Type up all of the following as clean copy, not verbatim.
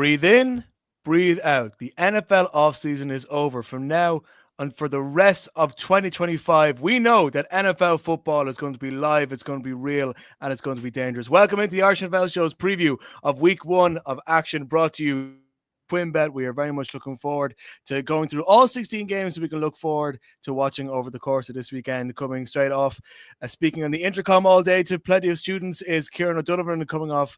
Breathe in, breathe out. The NFL offseason is over. From now and for the rest of 2025, we know that NFL football is going to be live, it's going to be real, and it's going to be dangerous. Welcome into the Irish NFL Show's preview of week one of action, brought to you QuinnBet. We are very much looking forward to going through all 16 games we can look forward to watching over the course of this weekend. Coming straight off, speaking on the intercom all day to plenty of students is Kieran O'Donovan, coming off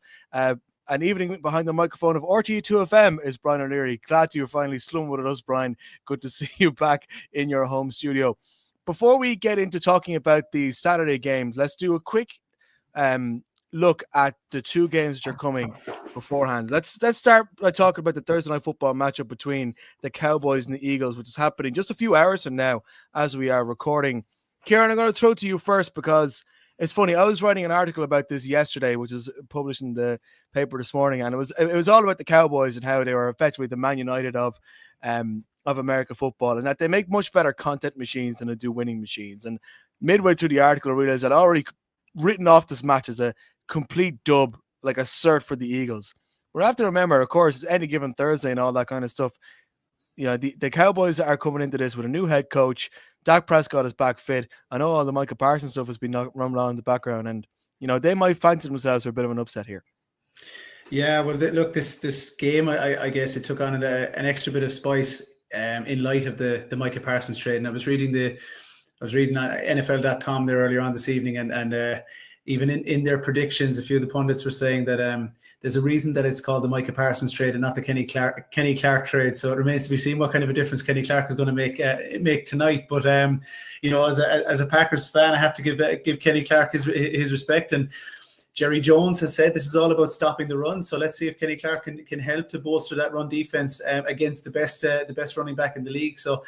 an evening behind the microphone of RTE2FM is Brian O'Leary. Glad you're finally slung with us, Brian. Good to see you back in your home studio. Before we get into talking about the Saturday games, let's do a quick look at the two games that are coming beforehand. Let's start by talking about the Thursday night football matchup between the Cowboys and the Eagles, which is happening just a few hours from now as we are recording. Kieran, I'm going to throw to you first because it's funny. I was writing an article about this yesterday, which is published in the paper this morning, and it was all about the Cowboys and how they were effectively the Man United of American football, and that they make much better content machines than they do winning machines. And midway through the article, I realized I'd already written off this match as a complete dub, like a cert for the Eagles. But I have to remember, of course, it's any given Thursday and all that kind of stuff. You know, the Cowboys are coming into this with a new head coach. Dak Prescott is back fit. I know all the Micah Parsons stuff has been running on in the background, and you know they might fancy themselves for a bit of an upset here. Yeah, well, look, this game, I guess it took on an extra bit of spice in light of the Micah Parsons trade. And I was reading NFL.com there earlier on this evening, and even in their predictions, a few of the pundits were saying that there's a reason that it's called the Micah Parsons trade and not the Kenny Clark trade. So it remains to be seen what kind of a difference Kenny Clark is going to make tonight. But you know, as a Packers fan, I have to give Kenny Clark his respect. And Jerry Jones has said this is all about stopping the run. So let's see if Kenny Clark can help to bolster that run defense against the best running back in the league. So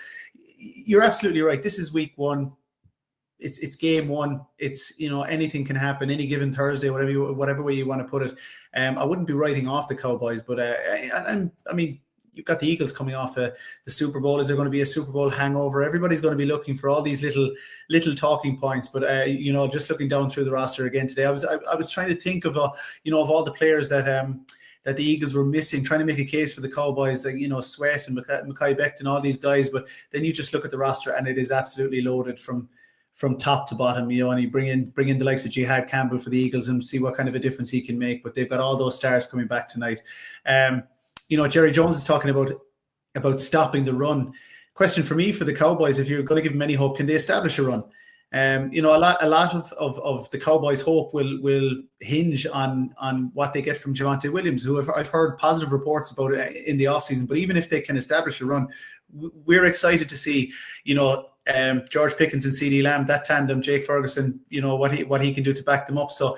you're absolutely right. This is week one. It's game one. It's, you know, anything can happen any given Thursday, whatever way you want to put it. I wouldn't be writing off the Cowboys, but I mean, you've got the Eagles coming off the Super Bowl. Is there going to be a Super Bowl hangover? Everybody's going to be looking for all these little talking points. But you know, just looking down through the roster again today, I was trying to think of of all the players that the Eagles were missing, trying to make a case for the Cowboys, like, you know, Sweat and Mekhi Becton, all these guys. But then you just look at the roster and it is absolutely loaded from top to bottom, you know, and you bring in the likes of Jihad Campbell for the Eagles and see what kind of a difference he can make. But they've got all those stars coming back tonight. You know, Jerry Jones is talking about stopping the run. Question for me for the Cowboys: if you're going to give them any hope, can they establish a run? You know, a lot of the Cowboys' hope will hinge on what they get from Javonte Williams, who I've heard positive reports about in the offseason. But even if they can establish a run, we're excited to see, you know, George Pickens and CeeDee Lamb, that tandem, Jake Ferguson, you know, what he can do to back them up. So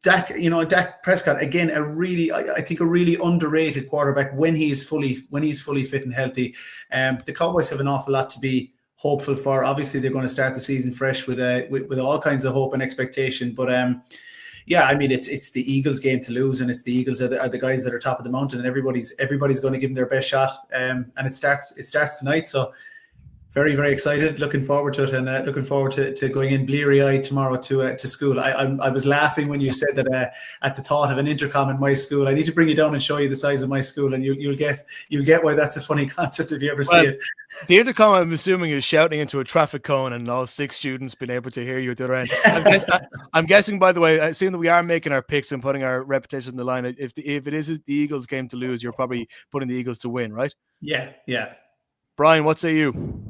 Dak Prescott, again, I think a really underrated quarterback when he's fully fit and healthy. The Cowboys have an awful lot to be hopeful for. Obviously, they're going to start the season fresh with all kinds of hope and expectation. But yeah, I mean, it's the Eagles' game to lose, and it's the Eagles are the guys that are top of the mountain, and everybody's going to give them their best shot. And it starts tonight. So very, very excited, looking forward to it, and looking forward to going in bleary-eyed tomorrow to school. I was laughing when you said that at the thought of an intercom in my school. I need to bring you down and show you the size of my school, and you'll get why that's a funny concept if you ever see it. The intercom, I'm assuming, is shouting into a traffic cone, and all 6 students being able to hear you at the other end. I'm guessing, by the way, seeing that we are making our picks and putting our reputation on the line, if it is the Eagles' game to lose, you're probably putting the Eagles to win, right? Yeah. Brian, what say you?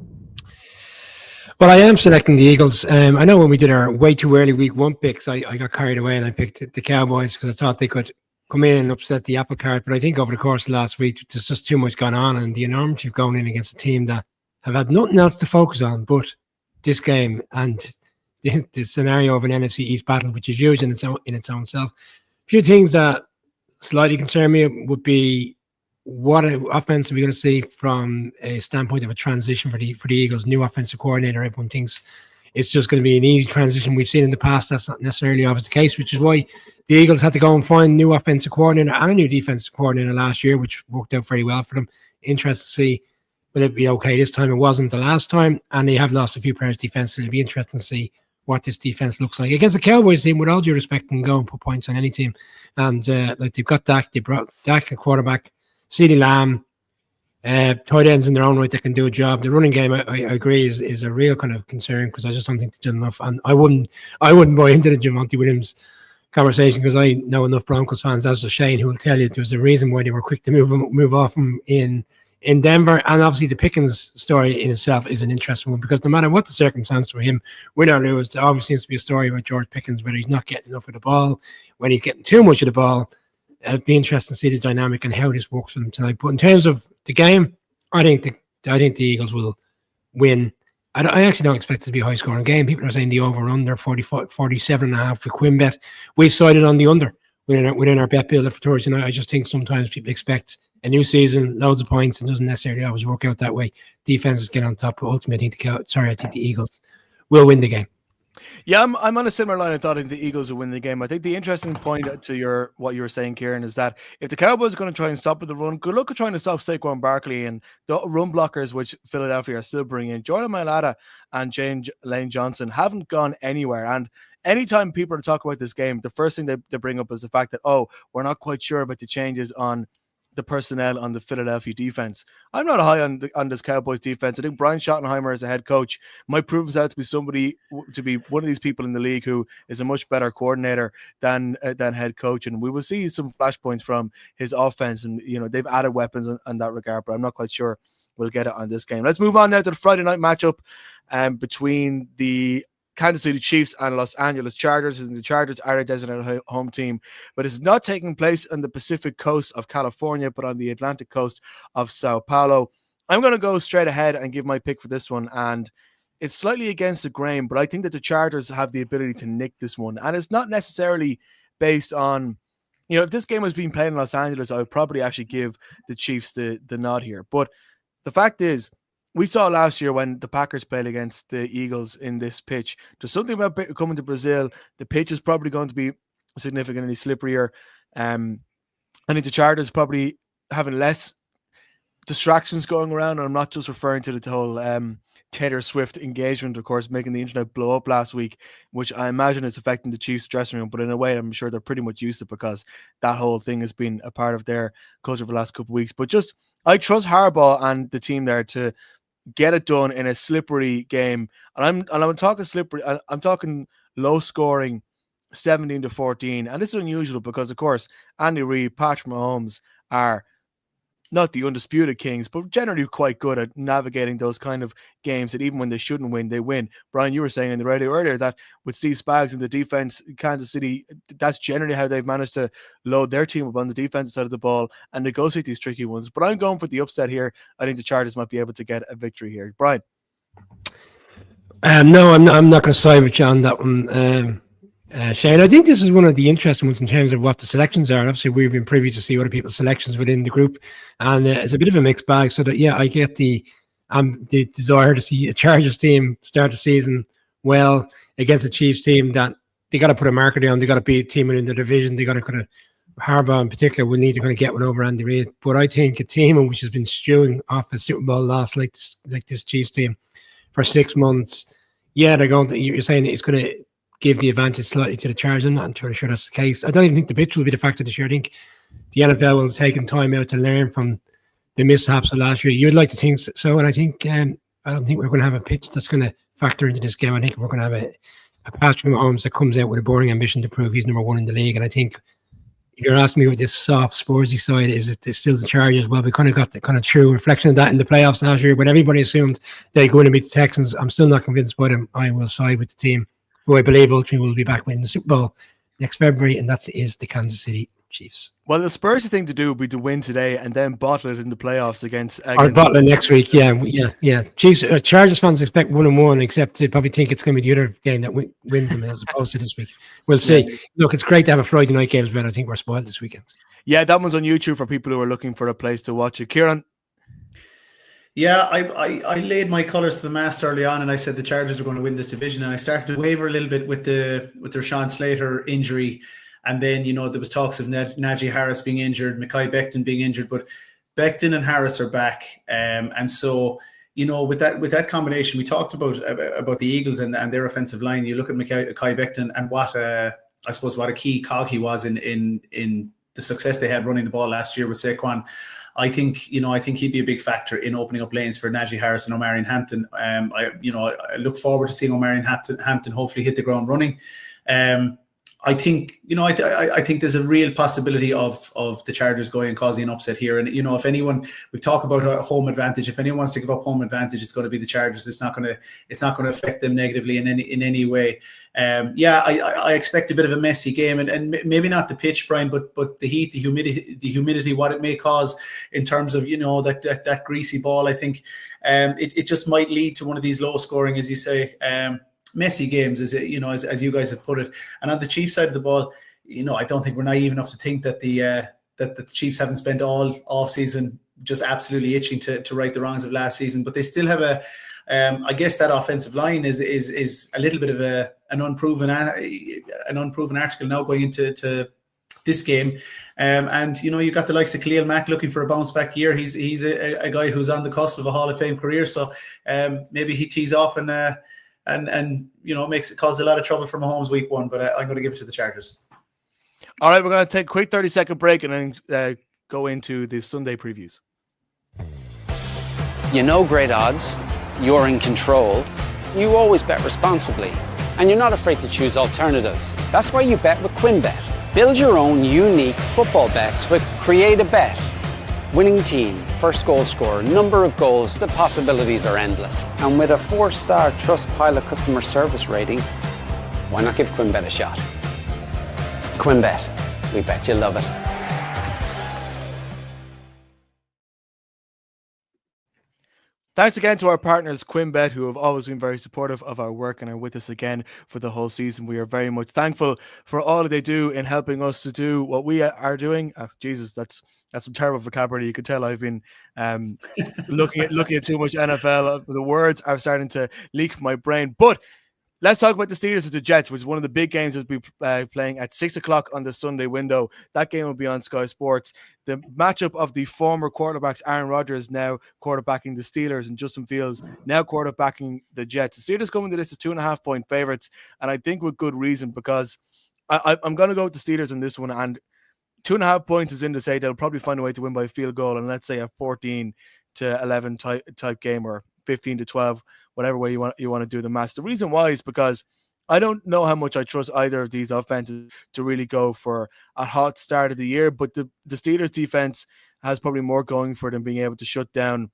Well, I am selecting the Eagles. I know when we did our way too early week one picks, I got carried away and I picked the Cowboys because I thought they could come in and upset the apple cart. But I think over the course of last week, there's just too much gone on, and the enormity of going in against a team that have had nothing else to focus on but this game and the scenario of an NFC East battle, which is huge in its own self. A few things that slightly concern me would be what offense are we going to see from a standpoint of a transition for the Eagles, new offensive coordinator. Everyone thinks it's just going to be an easy transition. We've seen in the past that's not necessarily always the case, which is why the Eagles had to go and find a new offensive coordinator and a new defensive coordinator last year, which worked out very well for them. Interesting to see will it be okay this time. It wasn't the last time, and they have lost a few players defensively. It'll be interesting to see what this defense looks like against the Cowboys team. With all due respect, can go and put points on any team, and like they've got Dak, they brought Dak, a quarterback, CeeDee Lamb, tight ends in their own right that can do a job. The running game, I agree, is a real kind of concern because I just don't think they've done enough, and I wouldn't buy into the Javonte Williams conversation because I know enough Broncos fans, as does Shane, who will tell you there's a reason why they were quick to move off him in Denver. And obviously the Pickens story in itself is an interesting one because no matter what the circumstance for him, win or lose, there always seems to be a story about George Pickens, whether he's not getting enough of the ball, when he's getting too much of the ball. It'd be interesting to see the dynamic and how this works for them tonight. But in terms of the game, I think the Eagles will win. I actually don't expect it to be a high-scoring game. People are saying the over-under 47.5 for QuinnBet. We sided on the under within our bet builder for Thursday night. I just think sometimes people expect a new season, loads of points, and doesn't necessarily always work out that way. Defenses get on top, but ultimately I think the Eagles will win the game. Yeah, I'm on a similar line of thought. I think the Eagles will win the game. I think the interesting point to what you were saying, Kieran, is that if the Cowboys are going to try and stop with the run, good luck at trying to stop Saquon Barkley and the run blockers, which Philadelphia are still bringing in. Jordan Mailata and Lane Johnson haven't gone anywhere. And anytime people talk about this game, the first thing they bring up is the fact that, we're not quite sure about the changes on the personnel on the Philadelphia defense. I'm not high on this Cowboys defense. I think Brian Schottenheimer as a head coach might prove himself to be one of these people in the league who is a much better coordinator than head coach, and we will see some flashpoints from his offense. And they've added weapons in that regard, but I'm not quite sure we'll get it on this game. Let's move on now to the Friday night matchup between the Kansas City Chiefs and Los Angeles Chargers. And the Chargers are a designated home team, but it's not taking place on the Pacific coast of California, but on the Atlantic coast of Sao Paulo. I'm going to go straight ahead and give my pick for this one, and it's slightly against the grain, but I think that the Chargers have the ability to nick this one, and it's not necessarily based on, if this game was being played in Los Angeles, I would probably actually give the Chiefs the nod here. But the fact is, we saw last year when the Packers played against the Eagles in this pitch. There's something about coming to Brazil. The pitch is probably going to be significantly slipperier. I think the Chargers probably having less distractions going around. And I'm not just referring to the whole Taylor Swift engagement, of course, making the internet blow up last week, which I imagine is affecting the Chiefs dressing room. But in a way, I'm sure they're pretty much used to it because that whole thing has been a part of their culture for the last couple of weeks. But I trust Harbaugh and the team there to get it done in a slippery game. And I'm talking slippery. I'm talking low scoring, 17-14. And this is unusual because, of course, Andy Reid, Patrick Mahomes are not the undisputed kings, but generally quite good at navigating those kind of games that even when they shouldn't win, they win. Brian, you were saying in the radio earlier that with Steve Spags in the defense, Kansas City, that's generally how they've managed to load their team up on the defensive side of the ball and negotiate these tricky ones. But I'm going for the upset here. I think the Chargers might be able to get a victory here. Brian? No, I'm not going to side with you on that one. Shane, I think this is one of the interesting ones in terms of what the selections are. Obviously, we've been privy to see other people's selections within the group, and it's a bit of a mixed bag. So that, I get the desire to see a Chargers team start the season well against a Chiefs team that they got to put a marker down. They got to beat a team in the division. They got to kind of, Harbaugh in particular will need to kind of get one over Andy Reid. But I think a team which has been stewing off a Super Bowl loss like this Chiefs team for 6 months, you're saying it's going to give the advantage slightly to the Chargers. I'm not entirely sure that's the case. I don't even think the pitch will be the factor this year. I think the NFL will have taken time out to learn from the mishaps of last year. You'd like to think so, and I think I don't think we're going to have a pitch that's going to factor into this game. I think we're going to have a Patrick Mahomes that comes out with a boring ambition to prove he's number one in the league. And I think if you're asking me with this soft sportsy side, is it still the Chargers? Well, we kind of got the kind of true reflection of that in the playoffs last year, but everybody assumed they're going to beat the Texans. I'm still not convinced by them. I will side with the team who I believe ultimately will be back winning the Super Bowl next February, and that is the Kansas City Chiefs. Well, the Spurs thing to do would be to win today and then bottle it in the playoffs against or bottle it next week. Yeah. Chiefs, Chargers fans expect 1-1, except they probably think it's going to be the other game that wins them as opposed to this week. We'll see. Yeah. Look, it's great to have a Friday night game, but I think we're spoiled this weekend. Yeah, that one's on YouTube for people who are looking for a place to watch it. Kieran? Yeah, I laid my colours to the mast early on, and I said the Chargers were going to win this division, and I started to waver a little bit with the Rashawn Slater injury, and then there was talks of Najee Harris being injured, Mekhi Becton being injured, but Becton and Harris are back, and so with that combination, we talked about the Eagles and their offensive line. You look at Mekhi Becton and what a key cog he was in the success they had running the ball last year with Saquon. I think he'd be a big factor in opening up lanes for Najee Harris and Omarion Hampton. I look forward to seeing Omarion Hampton hopefully hit the ground running. I think there's a real possibility of the Chargers going and causing an upset here. And if anyone, we've talked about a home advantage. If anyone wants to give up home advantage, it's going to be the Chargers. It's not going to affect them negatively in any way. I expect a bit of a messy game, and maybe not the pitch, Brian, but the heat, the humidity, what it may cause in terms of that greasy ball. I think it just might lead to one of these low scoring, as you say. Messy games, as you guys have put it. And on the Chiefs side of the ball, I don't think we're naive enough to think that the Chiefs haven't spent all off season just absolutely itching to right the wrongs of last season. But they still have I guess that offensive line is a little bit of an unproven article now going into this game. And you got the likes of Khalil Mack looking for a bounce back year. He's a guy who's on the cusp of a Hall of Fame career. So maybe he tees off and cause a lot of trouble for Mahomes week 1, but I'm going to give it to the Chargers. All right, we're going to take a quick 30-second break and then go into the Sunday previews. Great odds, you're in control, you always bet responsibly, and you're not afraid to choose alternatives. That's why you bet with QuinnBet. Build your own unique football bets with Create a Bet. Winning team, first goal scorer, number of goals, the possibilities are endless. And with a 4-star Trustpilot customer service rating, why not give QuinnBet a shot? QuinnBet, we bet you love it. Thanks again to our partners, QuinnBet, who have always been very supportive of our work and are with us again for the whole season. We are very much thankful for all that they do in helping us to do what we are doing. Oh, Jesus, that's some terrible vocabulary. You could tell I've been looking at too much NFL. The words are starting to leak from my brain. But let's talk about the Steelers with the Jets, which is one of the big games that we'll be playing at 6 o'clock on the Sunday window. That game will be on Sky Sports. The matchup of the former quarterbacks, Aaron Rodgers now quarterbacking the Steelers and Justin Fields now quarterbacking the Jets. The Steelers coming to this as 2.5-point favorites, and I think with good reason, because I'm going to go with the Steelers in this one, and 2.5 points is in to say they'll probably find a way to win by a field goal, and let's say a 14-11 type game, or 15-12, whatever way you want to do the maths. The reason why is because I don't know how much I trust either of these offenses to really go for a hot start of the year, but the Steelers defense has probably more going for them, being able to shut down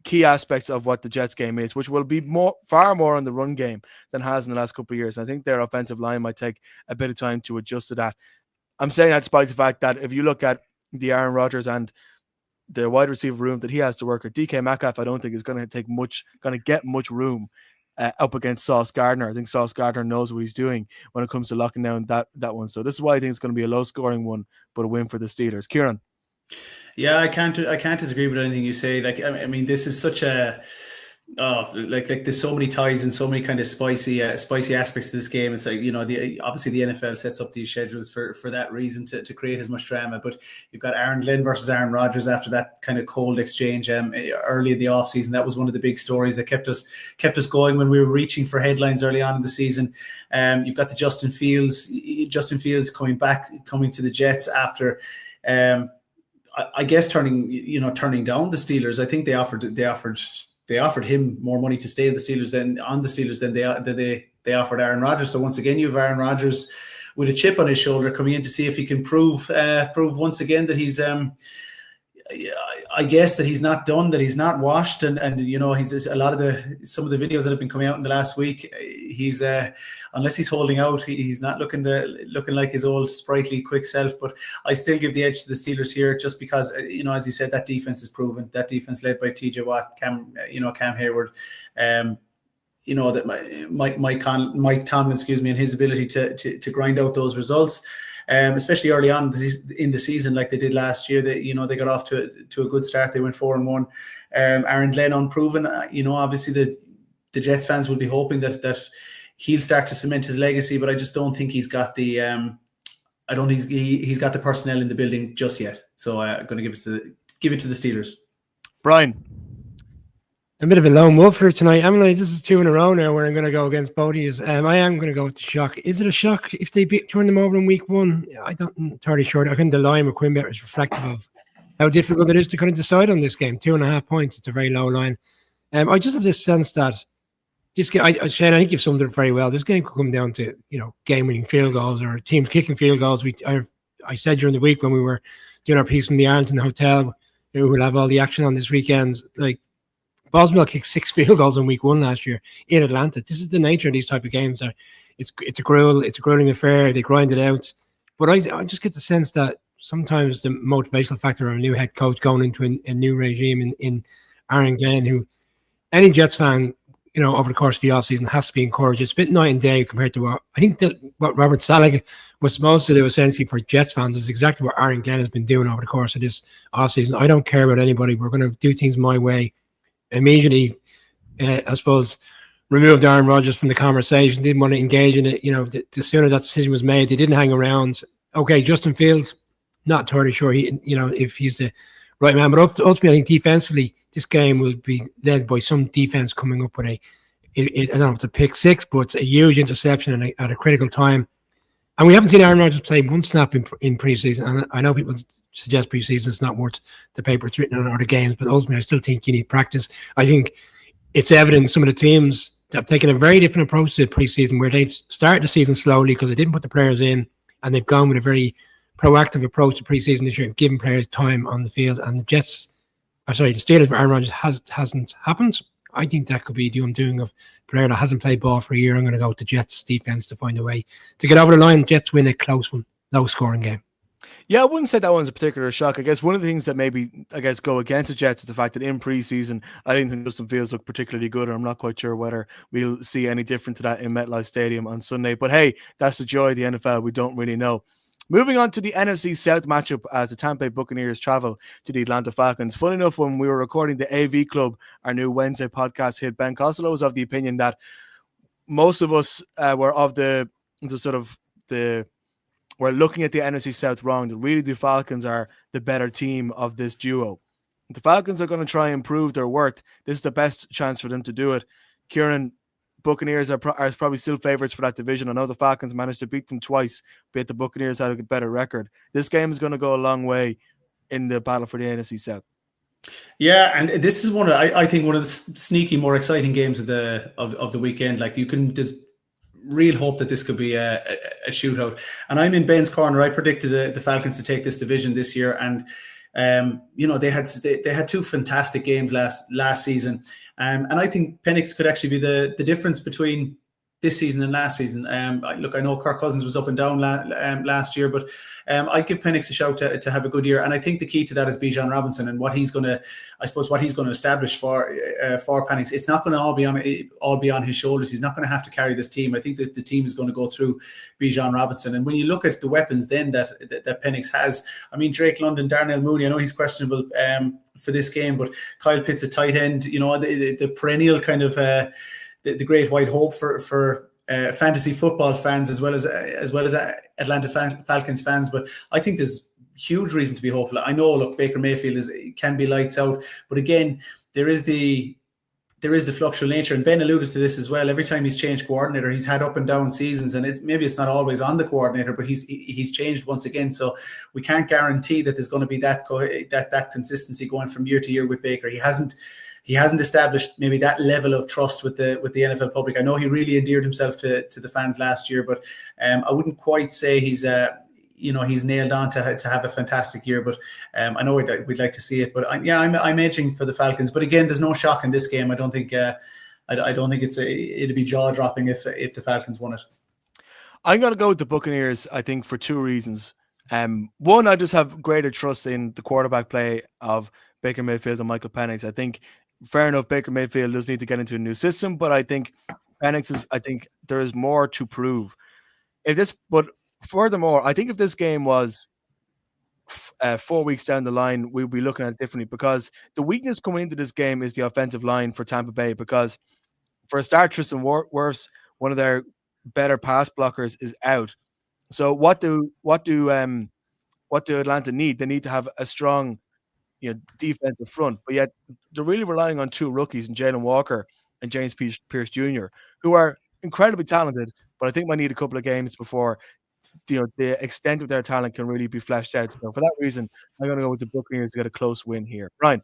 key aspects of what the Jets game is, which will be far more on the run game than has in the last couple of years. I think their offensive line might take a bit of time to adjust to that. I'm saying that despite the fact that if you look at the Aaron Rodgers and the wide receiver room that he has to work with, DK Metcalf, I don't think is going to get much room up against Sauce Gardner. I think Sauce Gardner knows what he's doing when it comes to locking down that one. So this is why I think it's going to be a low scoring one, but a win for the Steelers. Kieran. Yeah, I can't disagree with anything you say. Like, I mean, this is such a like there's so many ties and so many kind of spicy aspects to this game. It's like, obviously the NFL sets up these schedules for that reason, to create as much drama. But you've got Aaron Glenn versus Aaron Rodgers after that kind of cold exchange early in the offseason. That was one of the big stories that kept us going when we were reaching for headlines early on in the season. You've got the Justin Fields coming to the Jets after I guess turning down the Steelers. I think they offered him more money to stay in the Steelers than they offered Aaron Rodgers. So once again, you have Aaron Rodgers with a chip on his shoulder coming in to see if he can prove once again that he's I guess that he's not done, that he's not washed, and he's some of the videos that have been coming out in the last week. He's unless he's holding out, he's not looking like his old sprightly quick self. But I still give the edge to the Steelers here, just because as you said, that defense is proven. That defense led by T.J. Watt, Cam Hayward, that Mike Tomlin, and his ability to grind out those results. Especially early on in the season, like they did last year. They got off to a good start. They went 4-1. Aaron Glenn unproven. Obviously the Jets fans will be hoping that he'll start to cement his legacy, but I just don't think he's got the he's got the personnel in the building just yet. So I'm going to give it to the Steelers. Brian. a bit of a lone wolf here tonight. I'm like, this is 2 in a row now where I'm going to go against both of you. I am going to go with the shock. Is it a shock if they turn them over in week 1? I'm entirely sure. I think the line with Quimber is reflective of how difficult it is to kind of decide on this game. 2.5 points. It's a very low line. I just have this sense that this game, Shane, I think you've summed it very well. This game could come down to, game-winning field goals or teams kicking field goals. I said during the week when we were doing our piece in the Arlington Hotel, we'll have all the action on this weekend. Like, Boswell kicked 6 field goals in week 1 last year in Atlanta. This is the nature of these type of games. It's a grueling affair. They grind it out. But I just get the sense that sometimes the motivational factor of a new head coach going into a new regime in Aaron Glenn, who any Jets fan, over the course of the offseason has to be encouraged. It's a bit night and day compared to what Robert Saleh was supposed to do essentially for Jets fans is exactly what Aaron Glenn has been doing over the course of this offseason. I don't care about anybody. We're going to do things my way. Immediately, I suppose, removed Aaron Rodgers from the conversation, didn't want to engage in it. The sooner that decision was made, they didn't hang around. Okay, Justin Fields, not entirely sure if he's the right man, but ultimately, I think defensively, this game will be led by some defense coming up with I don't know if it's a pick 6, but it's a huge interception at a critical time. And we haven't seen Aaron Rodgers play one snap in preseason. And I know people suggest preseason is not worth the paper it's written on or the games, but ultimately I still think you need practice. I think it's evident some of the teams that have taken a very different approach to preseason where they've started the season slowly because they didn't put the players in, and they've gone with a very proactive approach to preseason this year, giving players time on the field. And the Steelers for Aaron Rodgers hasn't happened. I think that could be the undoing of a player that hasn't played ball for a year. I'm going to go with the Jets defense to find a way to get over the line. Jets win a close one, low scoring game. Yeah, I wouldn't say that one's a particular shock. I guess one of the things that maybe, go against the Jets is the fact that in preseason, I didn't think Justin Fields looked particularly good, or I'm not quite sure whether we'll see any different to that in MetLife Stadium on Sunday. But hey, that's the joy of the NFL. We don't really know. Moving on to the NFC South matchup as the Tampa Bay Buccaneers travel to the Atlanta Falcons. Funny enough, when we were recording the AV Club, our new Wednesday podcast hit, Ben Costello was of the opinion that most of us were of we're looking at the NFC South wrong. That really the Falcons are the better team of this duo. The Falcons are going to try and prove their worth. This is the best chance for them to do it. Kieran, Buccaneers are probably still favorites for that division. I know the Falcons managed to beat them twice, but the Buccaneers had a better record. This game is going to go a long way in the battle for the NFC South. Yeah, and this is I think one of the sneaky, more exciting games of the weekend. Like, you can just real hope that this could be a shootout. And I'm in Ben's corner. I predicted the Falcons to take this division this year, and they had 2 fantastic games last season. And I think Penix could actually be the difference between this season and last season. I know Kirk Cousins was up and down last year, but I'd give Penix a shout to have a good year. And I think the key to that is Bijan Robinson and what he's going to establish for Penix. It's not going to all be on his shoulders. He's not going to have to carry this team. I think that the team is going to go through Bijan Robinson. And when you look at the weapons then that Penix has, I mean, Drake London, Darnell Mooney, I know he's questionable for this game, but Kyle Pitts at tight end, the perennial kind of the great white hope for fantasy football fans as well as Atlanta Falcons fans. But I think there's huge reason to be hopeful. I know, Baker Mayfield can be lights out, but again, there is the fluctual nature, and Ben alluded to this as well. Every time he's changed coordinator, he's had up and down seasons, and maybe it's not always on the coordinator, but he's changed once again. So we can't guarantee that there's going to be that consistency going from year to year with Baker. He hasn't established maybe that level of trust with the NFL public. I know he really endeared himself to the fans last year, but I wouldn't quite say he's nailed on to have a fantastic year. But I know we'd like to see it. But I'm edging for the Falcons. But again, there's no shock in this game. I don't think it'd be jaw dropping if the Falcons won it. I'm going to go with the Buccaneers, I think, for 2 reasons. One, I just have greater trust in the quarterback play of Baker Mayfield and Michael Penix. I think, fair enough, Baker Mayfield does need to get into a new system, but I think I think there is more to prove. But furthermore, I think if this game was 4 weeks down the line, we'll be looking at it differently, because the weakness coming into this game is the offensive line for Tampa Bay, because for a start, Tristan Wirfs, one of their better pass blockers, is out. So what do Atlanta need? They need to have a strong defensive front, but yet they're really relying on 2 rookies in Jalen Walker and James Pierce Jr., who are incredibly talented, but I think might need a couple of games before the extent of their talent can really be fleshed out. So for that reason, I'm going to go with the Buccaneers to get a close win here. Ryan.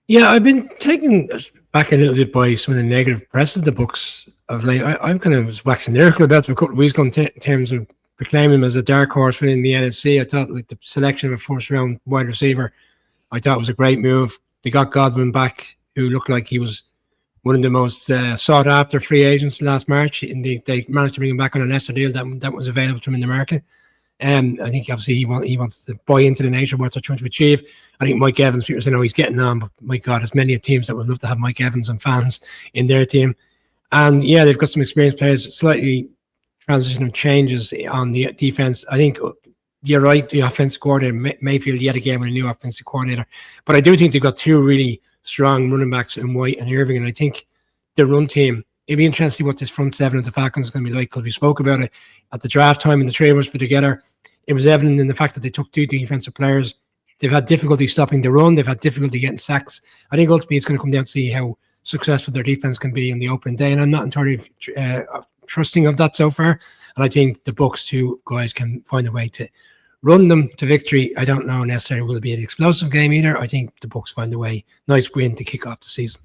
Yeah, I've been taken back a little bit by some of the negative press of the Bucs of late. I'm kind of was waxing lyrical about them a couple of weeks ago in terms of proclaiming them as a dark horse within the NFC. I thought like the selection of a first-round wide receiver, I thought was a great move. They got Godwin back, who looked like he was one of the most sought-after free agents last March. And they managed to bring him back on a lesser deal that was available to him in the market. I think obviously he wants to buy into the nature of what they're trying to achieve. I think Mike Evans, people say, no, he's getting on, but my God, there's many teams that would love to have Mike Evans and fans in their team. And yeah, they've got some experienced players, slightly transitional changes on the defense. I think you're right, the offensive coordinator, Mayfield yet again with a new offensive coordinator. But I do think they've got 2 really strong running backs in White and Irving. And I think the run team, it'd be interesting to see what this front 7 of the Falcons is going to be like, because we spoke about it at the draft time and the 3 of us were together. It was evident in the fact that they took 2 defensive players. They've had difficulty stopping the run. They've had difficulty getting sacks. I think ultimately it's going to come down to see how successful their defense can be in the open day. And I'm not entirely trusting of that so far. And I think the Bucs 2 guys can find a way to run them to victory. I don't know necessarily will it be an explosive game either. I think the Bucs find a way. Nice win to kick off the season.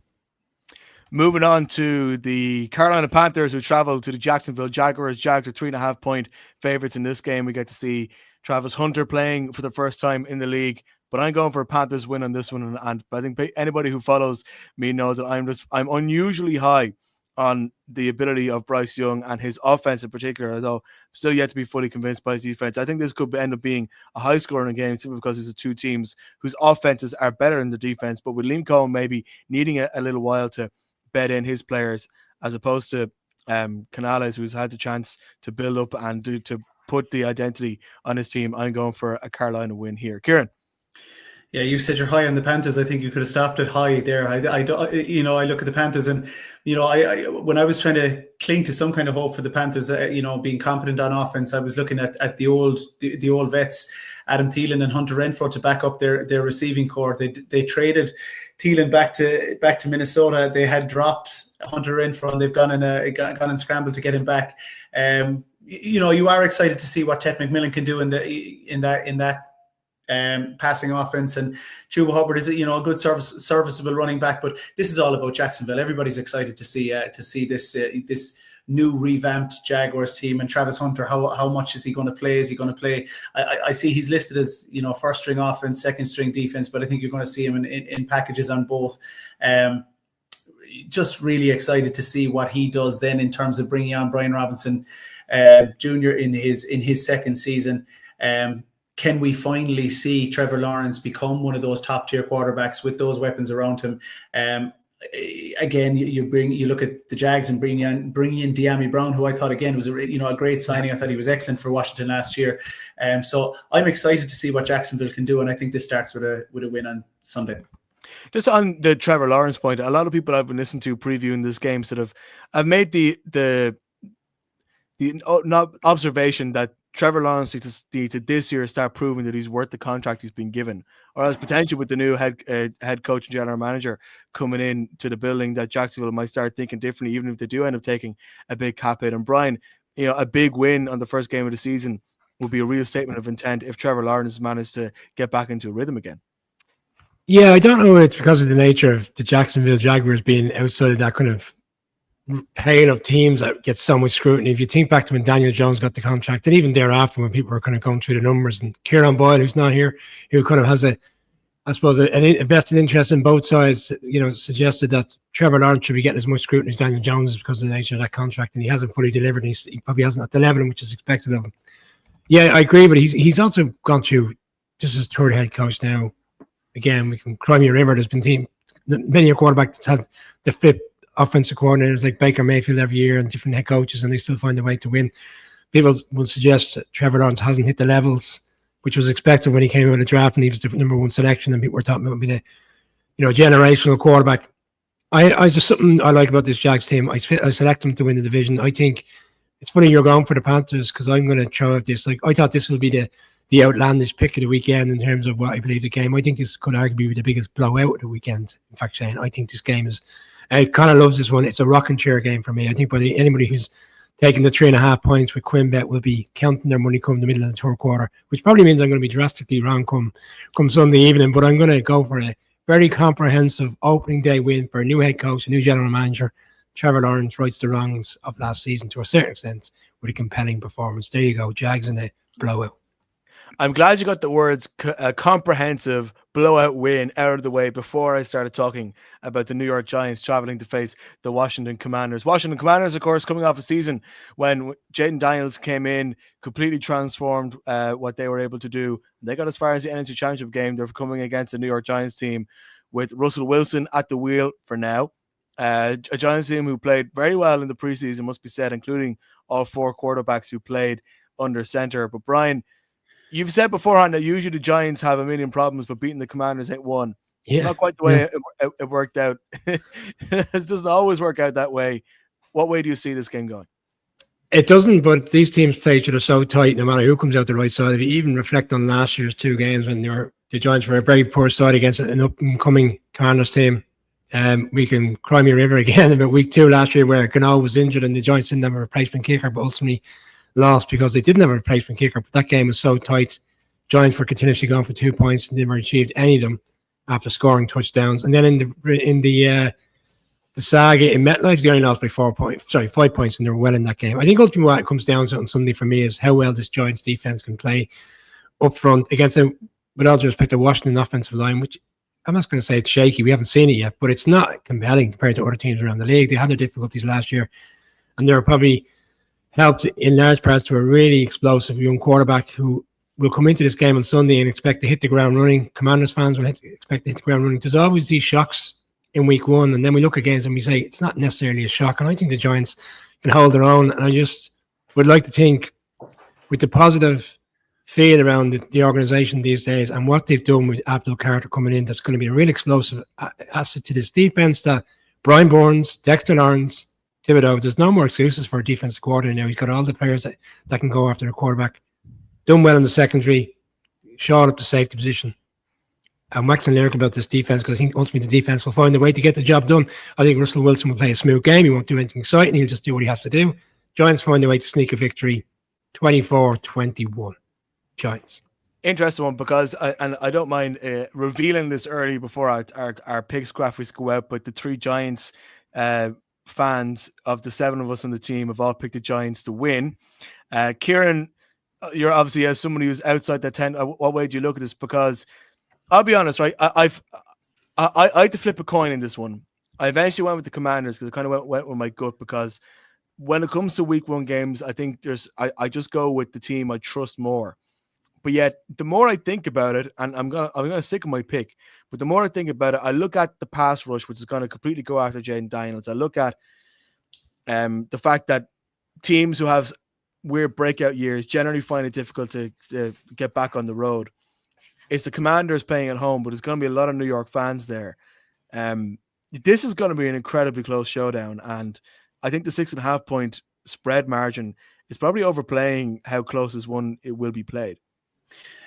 Moving on to the Carolina Panthers, who travel to the Jacksonville Jaguars. Jags are 3.5-point favorites in this game. We get to see Travis Hunter playing for the first time in the league, but I'm going for a Panthers win on this one. And I think anybody who follows me knows that I'm unusually high on the ability of Bryce Young and his offense in particular, although still yet to be fully convinced by his defense. I think this could end up being a high-scoring game simply because these are 2 teams whose offenses are better than the defense, but with Liam Cohen maybe needing a little while to bet in his players, as opposed to Canales, who's had the chance to build up and to put the identity on his team. I'm going for a Carolina win here. Kieran. Yeah, you said you're high on the Panthers. I think you could have stopped it high there. I look at the Panthers, and I when I was trying to cling to some kind of hope for the Panthers, being competent on offense, I was looking at the old vets, Adam Thielen and Hunter Renfrow, to back up their receiving core. They traded Thielen back to Minnesota. They had dropped Hunter Renfrow, and they've gone and scrambled to get him back. You are excited to see what Ted McMillan can do in that passing offense, and Chuba Hubbard is a good serviceable running back. But this is all about Jacksonville. Everybody's excited to see this new revamped Jaguars team, and Travis Hunter. How much is he going to play? Is he going to play? I see he's listed as first string offense, second string defense, but I think you're going to see him in packages on both. Just really excited to see what he does then in terms of bringing on Brian Robinson Jr. in his second season. Can we finally see Trevor Lawrence become one of those top tier quarterbacks with those weapons around him? Again, you look at the Jags and bringing in De'Ami Brown, who I thought again was a great signing. I thought he was excellent for Washington last year. So I'm excited to see what Jacksonville can do, and I think this starts with a win on Sunday. Just on the Trevor Lawrence point, a lot of people I've been listening to previewing this game I've made the observation that Trevor Lawrence needs to this year start proving that he's worth the contract he's been given, or as potential with the new head coach and general manager coming in to the building, that Jacksonville might start thinking differently, even if they do end up taking a big cap hit. And Brian, a big win on the first game of the season will be a real statement of intent if Trevor Lawrence managed to get back into a rhythm again. Yeah, I don't know if it's because of the nature of the Jacksonville Jaguars being outside of that kind of pain of teams that get so much scrutiny. If you think back to when Daniel Jones got the contract, and even thereafter when people were kind of going through the numbers, and Kieran Boyle, who's not here, who kind of has a vested interest in both sides, suggested that Trevor Lawrence should be getting as much scrutiny as Daniel Jones because of the nature of that contract, and he hasn't fully delivered. And he probably hasn't at the level in which is expected of him. Yeah, I agree, but he's also gone through just his third head coach now. Again, we can cry me a river. There's been many a quarterback that's had the flip offensive coordinators like Baker Mayfield every year and different head coaches, and they still find a way to win. People will suggest that Trevor Lawrence hasn't hit the levels which was expected when he came out of the draft and he was the number one selection, and people were talking about being a generational quarterback. I just something I like about this Jags team. I select them to win the division. I think it's funny you're going for the Panthers because I'm going to throw out this. Like, I thought this would be the outlandish pick of the weekend in terms of what I believe the game. I think this could arguably be the biggest blowout of the weekend. In fact, Shane, I think this game is. Connor loves this one. It's a rocking chair game for me. I think anybody who's taking the 3.5 points with QuinnBet will be counting their money come the middle of the third quarter, which probably means I'm going to be drastically wrong come Sunday evening. But I'm going to go for a very comprehensive opening day win for a new head coach, a new general manager. Trevor Lawrence rights the wrongs of last season to a certain extent with a compelling performance. There you go, Jags in a blowout. I'm glad you got the words comprehensive blowout win out of the way before I started talking about the New York Giants traveling to face the Washington Commanders. Washington Commanders, of course, coming off a season when Jaden Daniels came in, completely transformed what they were able to do. They got as far as the NFC Championship game. They're coming against the New York Giants team with Russell Wilson at the wheel for now. A Giants team who played very well in the preseason, must be said, including all 4 quarterbacks who played under center. But Brian, you've said beforehand that usually the Giants have a million problems, but beating the Commanders ain't one. Yeah, not quite the way it worked out. It doesn't always work out that way. What way do you see this game going? It doesn't, but these teams play each other so tight, no matter who comes out the right side. If you even reflect on last year's 2 games when the Giants were a very poor side against an up-and-coming Commanders team. We can cry me a river again about week 2 last year where Gano was injured and the Giants didn't have a replacement kicker, but ultimately lost because they didn't have a replacement kicker. But that game was so tight. Giants were continuously going for 2 points and never achieved any of them after scoring touchdowns. And then in the saga in MetLife, they only lost by 5 points, and they were well in that game. I think ultimately what it comes down to on Sunday for me is how well this Giants defense can play up front against a, with all due respect, a Washington offensive line, which I'm not going to say it's shaky. We haven't seen it yet, but it's not compelling compared to other teams around the league. They had their difficulties last year, and they were probably helped in large parts to a really explosive young quarterback who will come into this game on Sunday and expect to hit the ground running. Commanders fans will expect to hit the ground running. There's always these shocks in week 1, and then we look against them and we say it's not necessarily a shock. And I think the Giants can hold their own. And I just would like to think with the positive feel around the organization these days and what they've done with Abdul Carter coming in, that's going to be a real explosive asset to this defense that Brian Burns, Dexter Lawrence, Thibodeau, there's no more excuses for a defensive coordinator now. He's got all the players that can go after the quarterback. Done well in the secondary, shot up the safety position. I'm waxing lyrical about this defense because I think ultimately the defense will find a way to get the job done. I think Russell Wilson will play a smooth game. He won't do anything exciting. He'll just do what he has to do. Giants find a way to sneak a victory, 24-21. Giants. Interesting one, because I don't mind revealing this early before our picks graphics go out, but the 3 Giants fans of the 7 of us on the team have all picked the Giants to win. Kieran, you're obviously as somebody who's outside that tent. What way do you look at this? Because I'll be honest, right? I had to flip a coin in this one. I eventually went with the Commanders because I kind of went with my gut, because when it comes to week 1 games, I think I just go with the team I trust more. But yet, the more I think about it, and I'm gonna stick with my pick, but the more I think about it, I look at the pass rush, which is going to completely go after Jaden Daniels. I look at the fact that teams who have weird breakout years generally find it difficult to get back on the road. It's the Commanders playing at home, but there's going to be a lot of New York fans there. This is going to be an incredibly close showdown, and I think the 6.5 point spread margin is probably overplaying how close this one it will be played.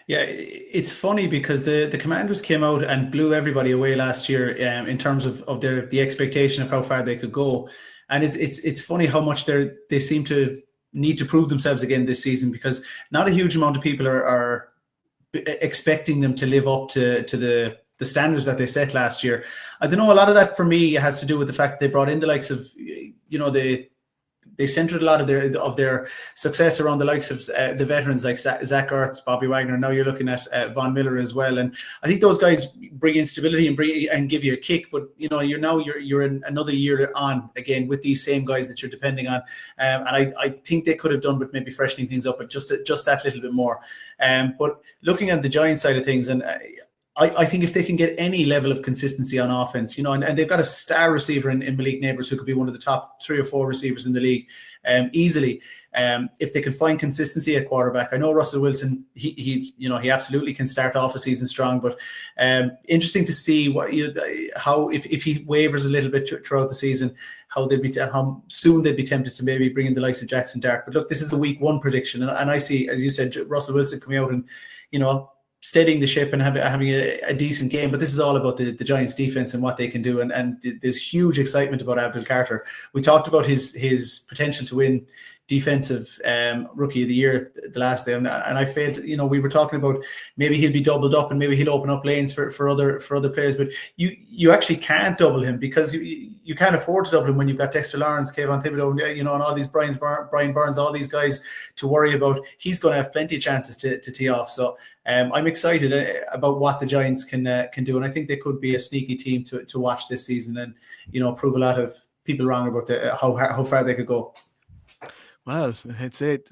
Yeah, it's funny because the Commanders came out and blew everybody away last year in terms of the expectation of how far they could go, and it's funny how much they seem to need to prove themselves again this season, because not a huge amount of people are expecting them to live up to the standards that they set last year. I don't know. A lot of that for me has to do with the fact they brought in the likes of, they centered a lot of their success around the likes of the veterans like Zach Ertz, Bobby Wagner. Now you're looking at Von Miller as well, and I think those guys bring instability and give you a kick. But you're in another year on again with these same guys that you're depending on, and I think they could have done with maybe freshening things up, but just that little bit more. But looking at the Giants side of things, and I think if they can get any level of consistency on offense, and they've got a star receiver in Malik Neighbours who could be one of the top 3 or 4 receivers in the league easily. If they can find consistency at quarterback, I know Russell Wilson, he absolutely can start off a season strong, but interesting to see how if he wavers a little bit throughout the season, how soon they'd be tempted to maybe bring in the likes of Jackson Dart. But look, this is the week 1 prediction, and I see, as you said, Russell Wilson coming out and steadying the ship and having a decent game. But this is all about the Giants defense and what they can do. And there's huge excitement about Abdul Carter. We talked about his potential to win defensive rookie of the year the last day, and I felt we were talking about maybe he'll be doubled up and maybe he'll open up lanes for other players, but you actually can't double him because you can't afford to double him when you've got Dexter Lawrence, Kayvon Thibodeau, and all these Brian Burns, all these guys to worry about. He's going to have plenty of chances to tee off. So I'm excited about what the Giants can do, and I think they could be a sneaky team to watch this season, and prove a lot of people wrong about how far they could go. Well, it's it.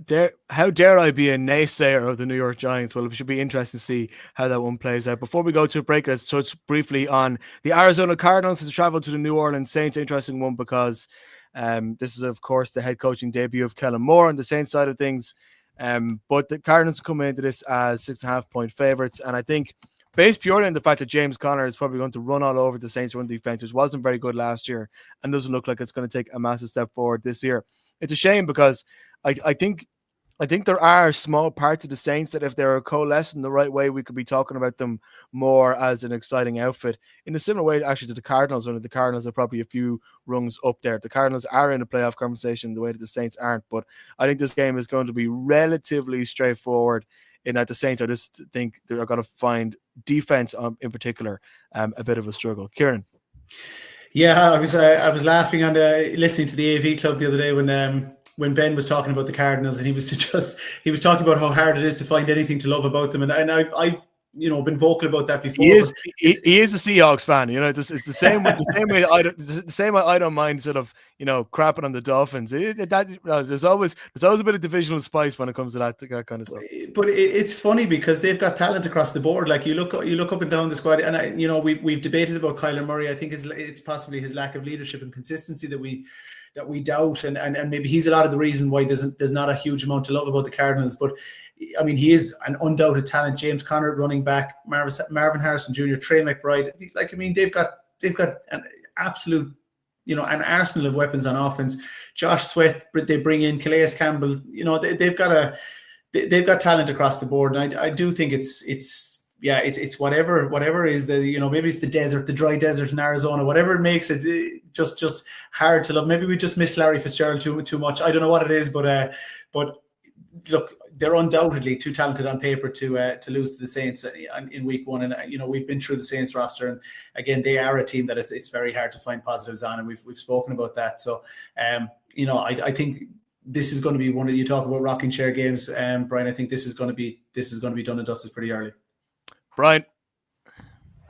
How dare I be a naysayer of the New York Giants? Well, it should be interesting to see how that one plays out. Before we go to a break, let's touch briefly on the Arizona Cardinals has traveled to the New Orleans Saints. Interesting one because this is, of course, the head coaching debut of Kellen Moore on the Saints side of things. But the Cardinals come into this as 6.5-point favorites. And I think based purely on the fact that James Conner is probably going to run all over the Saints run defense, which wasn't very good last year and doesn't look like it's going to take a massive step forward this year. It's a shame because I think there are small parts of the Saints that if they were coalesced in the right way, we could be talking about them more as an exciting outfit. In a similar way, actually, to the Cardinals, only the Cardinals are probably a few rungs up there. The Cardinals are in a playoff conversation the way that the Saints aren't, but I think this game is going to be relatively straightforward in that the Saints, I just think they're going to find defense in particular a bit of a struggle. Kieran? Yeah, I was laughing on listening to the AV Club the other day when Ben was talking about the Cardinals, and he was talking about how hard it is to find anything to love about them, and I've been vocal about that before. He is a Seahawks fan. It's the same way. The same way I don't mind sort of crapping on the Dolphins. There's always a bit of divisional spice when it comes to that kind of stuff. But it's funny because they've got talent across the board. Like you look up and down the squad, and we've debated about Kyler Murray. I think it's possibly his lack of leadership and consistency that we doubt, and maybe he's a lot of the reason why there's not a huge amount to love about the Cardinals. But I mean, he is an undoubted talent. James Conner, running back, Marvin Harrison Jr., Trey McBride. Like, I mean, they've got an absolute, an arsenal of weapons on offense. Josh Sweat, they bring in Calais Campbell. They've got talent across the board, and I do think it's whatever is maybe it's the dry desert in Arizona, whatever makes it just hard to love. Maybe we just miss Larry Fitzgerald too much. I don't know what it is, but look, they're undoubtedly too talented on paper to lose to the Saints in week 1. And we've been through the Saints roster, and again, they are a team that it's very hard to find positives on, and we've spoken about that. So I think this is going to be one of, you talk about rocking chair games, Brian. I think this is going to be done and dusted pretty early. Brian?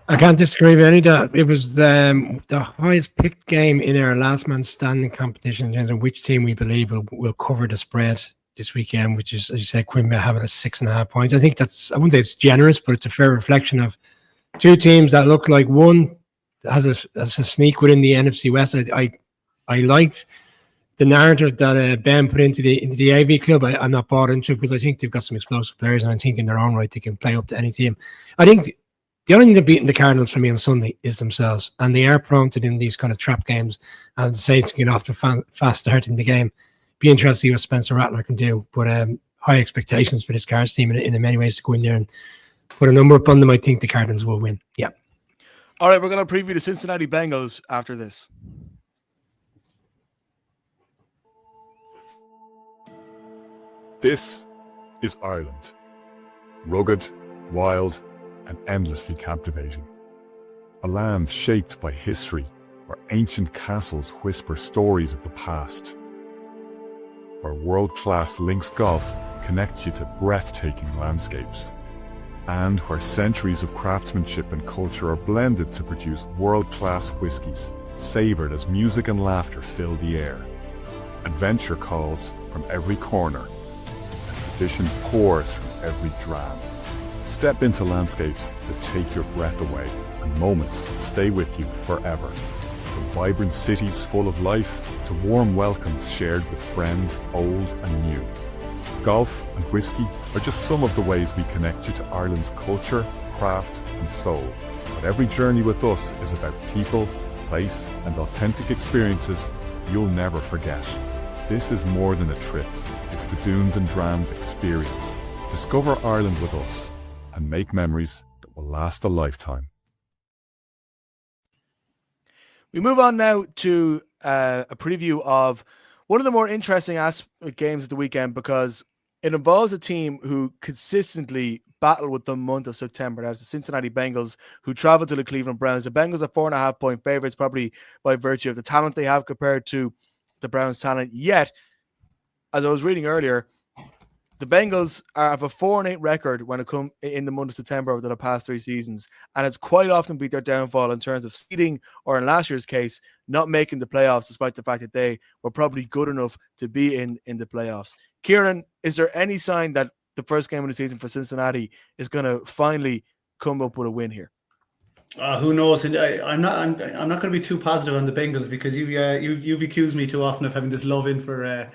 I can't disagree with any of that. It was the highest picked game in our last man standing competition in terms of which team we believe will cover the spread this weekend, which is, as you said, Quinby having a 6.5 points. I think I wouldn't say it's generous, but it's a fair reflection of two teams that look like one has a sneak within the NFC West. I liked the narrative that Ben put into the AV Club. I'm not bought into it because I think they've got some explosive players, and I think in their own right they can play up to any team. I think the only thing they're beating the Cardinals for me on Sunday is themselves, and they are prone to in these kind of trap games, and the Saints can get off to a fast start in the game. Be interested to see what Spencer Rattler can do, but high expectations for this Cards team in many ways to go in there and put a number up on them. I think the Cardinals will win. Yeah. All right, we're going to preview the Cincinnati Bengals after this. This is Ireland. Rugged, wild, and endlessly captivating. A land shaped by history, where ancient castles whisper stories of the past. Where world-class links golf connects you to breathtaking landscapes. And where centuries of craftsmanship and culture are blended to produce world-class whiskies, savoured as music and laughter fill the air. Adventure calls from every corner. Tradition pours from every dram. Step into landscapes that take your breath away and moments that stay with you forever. From vibrant cities full of life to warm welcomes shared with friends old and new. Golf and whiskey are just some of the ways we connect you to Ireland's culture, craft and soul. But every journey with us is about people, place and authentic experiences you'll never forget. This is more than a trip. It's the Dunes and Drams experience. Discover Ireland with us and make memories that will last a lifetime. We move on now to a preview of one of the more interesting games of the weekend, because it involves a team who consistently battle with the month of September. That's the Cincinnati Bengals, who travel to the Cleveland Browns. The Bengals are 4.5-point favorites, probably by virtue of the talent they have compared to the Browns' talent. Yet, as I was reading earlier, the Bengals have a 4-8 record when it comes in the month of September over the past 3 seasons, and it's quite often been their downfall in terms of seeding, or in last year's case, not making the playoffs, despite the fact that they were probably good enough to be in the playoffs. Kieran, is there any sign that the first game of the season for Cincinnati is going to finally come up with a win here? Who knows? And I'm not going to be too positive on the Bengals, because you've accused me too often of having this love in for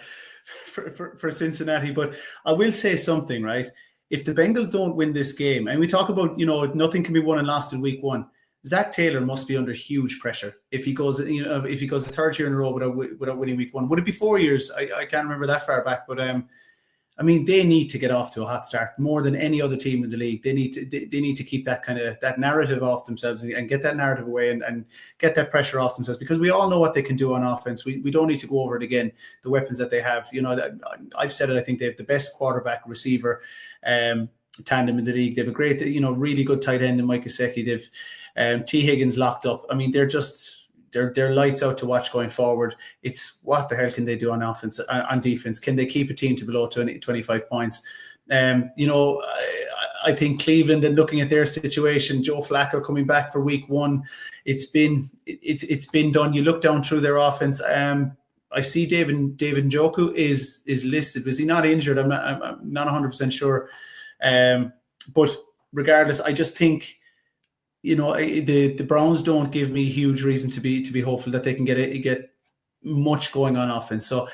Cincinnati. But I will say something, right? If the Bengals don't win this game, and we talk about, nothing can be won and lost in week 1, Zach Taylor must be under huge pressure if he goes, if he goes the 3rd year in a row without winning week 1. Would it be 4 years? I can't remember that far back, but I mean, they need to get off to a hot start more than any other team in the league. They need to keep that narrative off themselves and get that narrative away and get that pressure off themselves, because we all know what they can do on offense. We don't need to go over it again. The weapons that they have, I've said it. I think they have the best quarterback receiver tandem in the league. They have a great, really good tight end in Mike Gesicki. They've T. Higgins locked up. I mean, they're lights out to watch going forward. It's what the hell can they do on offense, on defense? Can they keep a team to below 25 points? I think Cleveland, and looking at their situation, Joe Flacco coming back for week 1, it's been done. You look down through their offense. I see David Njoku is listed. Was he not injured? I'm not 100% sure. But regardless, I just think, the Browns don't give me huge reason to be hopeful that they can get much going on offense. So,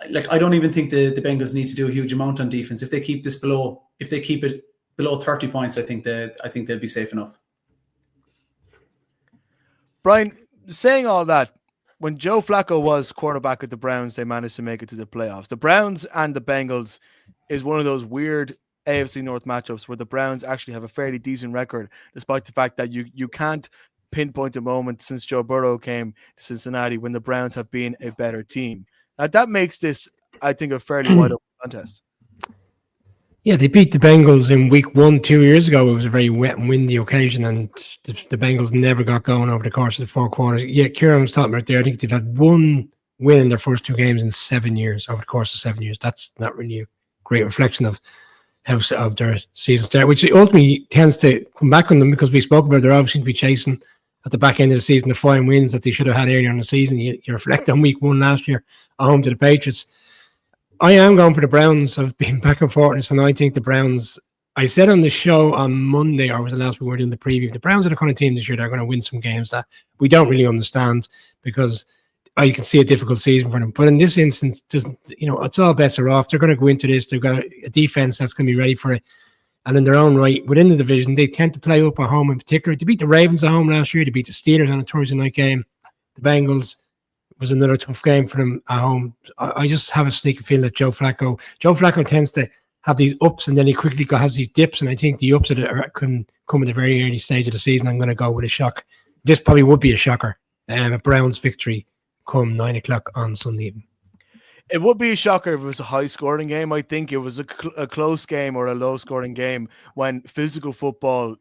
I don't even think the Bengals need to do a huge amount on defense. If they keep it below 30 points, I think they'll be safe enough. Brian, saying all that, when Joe Flacco was quarterback at the Browns, they managed to make it to the playoffs. The Browns and the Bengals is one of those weird AFC North matchups where the Browns actually have a fairly decent record, despite the fact that you can't pinpoint a moment since Joe Burrow came to Cincinnati when the Browns have been a better team. Now, that makes this, I think, a fairly wide open contest. Yeah, they beat the Bengals in week 1 2 years ago. It was a very wet and windy occasion, and the Bengals never got going over the course of the 4 quarters. Yeah, Kieran was talking about there. I think they've had 1 win in their first 2 games in 7 years, over the course of 7 years. That's not really a great reflection of their season start, which ultimately tends to come back on them, because we spoke about they're obviously going to be chasing at the back end of the season the 5 wins that they should have had earlier in the season. You reflect on week 1 last year at home to the Patriots. I am going for the Browns. I've been back and forth on this one. I think the Browns, I said on the show on Monday, or was it last week we were doing the preview, the Browns are the kind of team this year that are going to win some games that we don't really understand, because you can see a difficult season for them. But in this instance, it's all bets are off. They're going to go into this. They've got a defense that's going to be ready for it. And in their own right, within the division, they tend to play up at home in particular. They beat the Ravens at home last year. They beat the Steelers on a Thursday night game. The Bengals was another tough game for them at home. I just have a sneaky feeling that Joe Flacco tends to have these ups, and then he quickly has these dips. And I think the ups can come at a very early stage of the season. I'm going to go with a shock. This probably would be a shocker. A Browns victory come 9 o'clock on Sunday evening. It would be a shocker if it was a high-scoring game. I think it was a close game or a low-scoring game when physical football,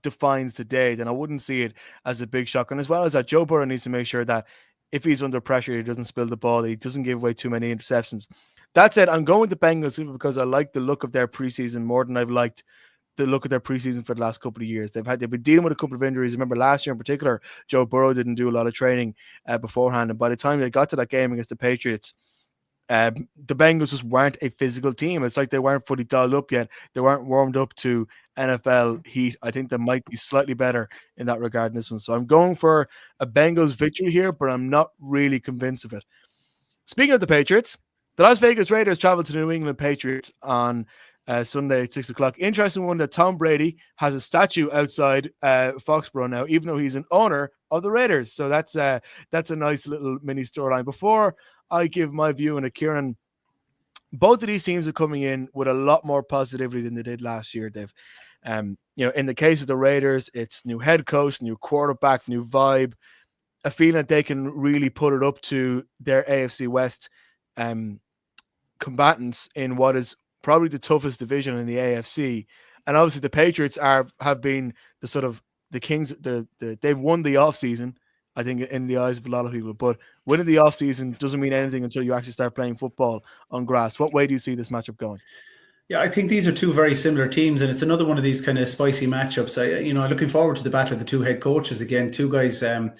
defines the day. Then I wouldn't see it as a big shock. And as well as that, Joe Burrow needs to make sure that if he's under pressure, he doesn't spill the ball, he doesn't give away too many interceptions. That said, I'm going with the Bengals simply because I like the look of their preseason more than I've liked the look of their preseason for the last couple of years. They've been dealing with a couple of injuries. Remember last year in particular, Joe Burrow didn't do a lot of training beforehand, and by the time they got to that game against the Patriots, the Bengals just weren't a physical team. It's like they weren't fully dialed up yet. They weren't warmed up to NFL heat. I think they might be slightly better in that regard in this one. So I'm going for a Bengals victory here, but I'm not really convinced of it. Speaking of the Patriots, the Las Vegas Raiders traveled to the New England Patriots on Sunday at 6 o'clock. Interesting one that Tom Brady has a statue outside Foxborough now, even though he's an owner of the Raiders. So that's a nice little mini storyline. Before I give my view on it, Kieran, both of these teams are coming in with a lot more positivity than they did last year, Dave. In the case of the Raiders, it's new head coach, new quarterback, new vibe, a feeling that they can really put it up to their AFC West combatants in what is probably the toughest division in the AFC. And obviously the Patriots have been the sort of the kings. They've won the offseason, I think, in the eyes of a lot of people. But winning the offseason doesn't mean anything until you actually start playing football on grass. What way do you see this matchup going? Yeah, I think these are two very similar teams, and it's another one of these kind of spicy matchups. I'm looking forward to the battle of the two head coaches again. Two guys, I've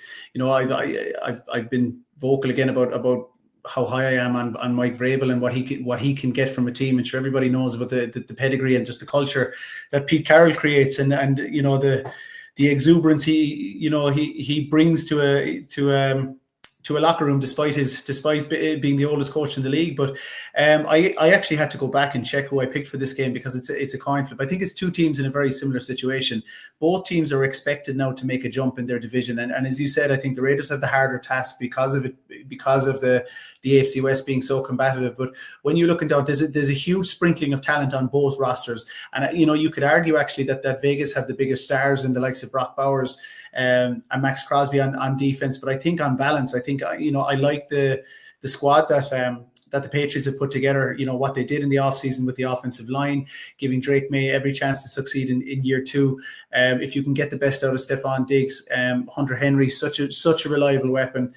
been vocal again about how high I am on Mike Vrabel and what he can get from a team. And sure, everybody knows about the pedigree and just the culture that Pete Carroll creates, and the exuberance he brings to a locker room despite being the oldest coach in the league. But I actually had to go back and check who I picked for this game because it's a coin flip. I think it's two teams in a very similar situation. Both teams are expected now to make a jump in their division. And as you said, I think the Raiders have the harder task because of the AFC West being so combative. But when you look at that, there's a huge sprinkling of talent on both rosters. And, you could argue actually that Vegas have the bigger stars in the likes of Brock Bowers and Max Crosby on defense. But I think on balance, I like the squad that the Patriots have put together, what they did in the offseason with the offensive line, giving Drake May every chance to succeed in year two. If you can get the best out of Stephon Diggs, Hunter Henry, such a reliable weapon.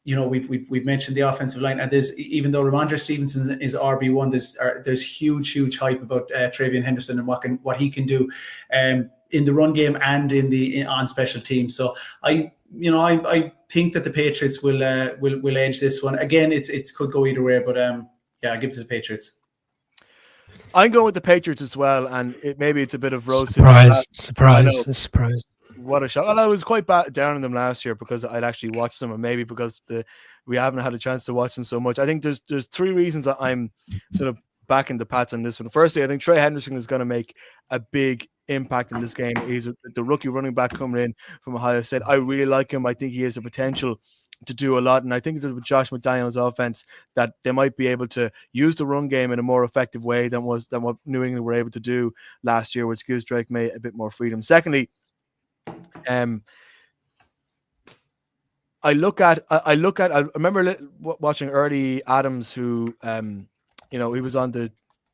We've mentioned the offensive line, and even though Ramondre Stevenson is RB1, there's huge hype about Travion Henderson and what he can do in the run game and on special teams. So I think that the Patriots will edge this one. Again, it could go either way, but I give it to the Patriots. I'm going with the Patriots as well, and maybe it's a bit of roasting. Surprise. What a shock. Well, I was quite down on them last year because I'd actually watched them, and maybe because we haven't had a chance to watch them so much. I think there's three reasons that I'm sort of backing the Pats on this one. Firstly, I think Trey Henderson is going to make a big impact in this game. He's the rookie running back coming in from Ohio State. I really like him. I think he has the potential to do a lot, and I think that with Josh McDaniels' offense that they might be able to use the run game in a more effective way than what New England were able to do last year, which gives Drake May a bit more freedom. Secondly, I remember watching Ernie Adams, who he was on the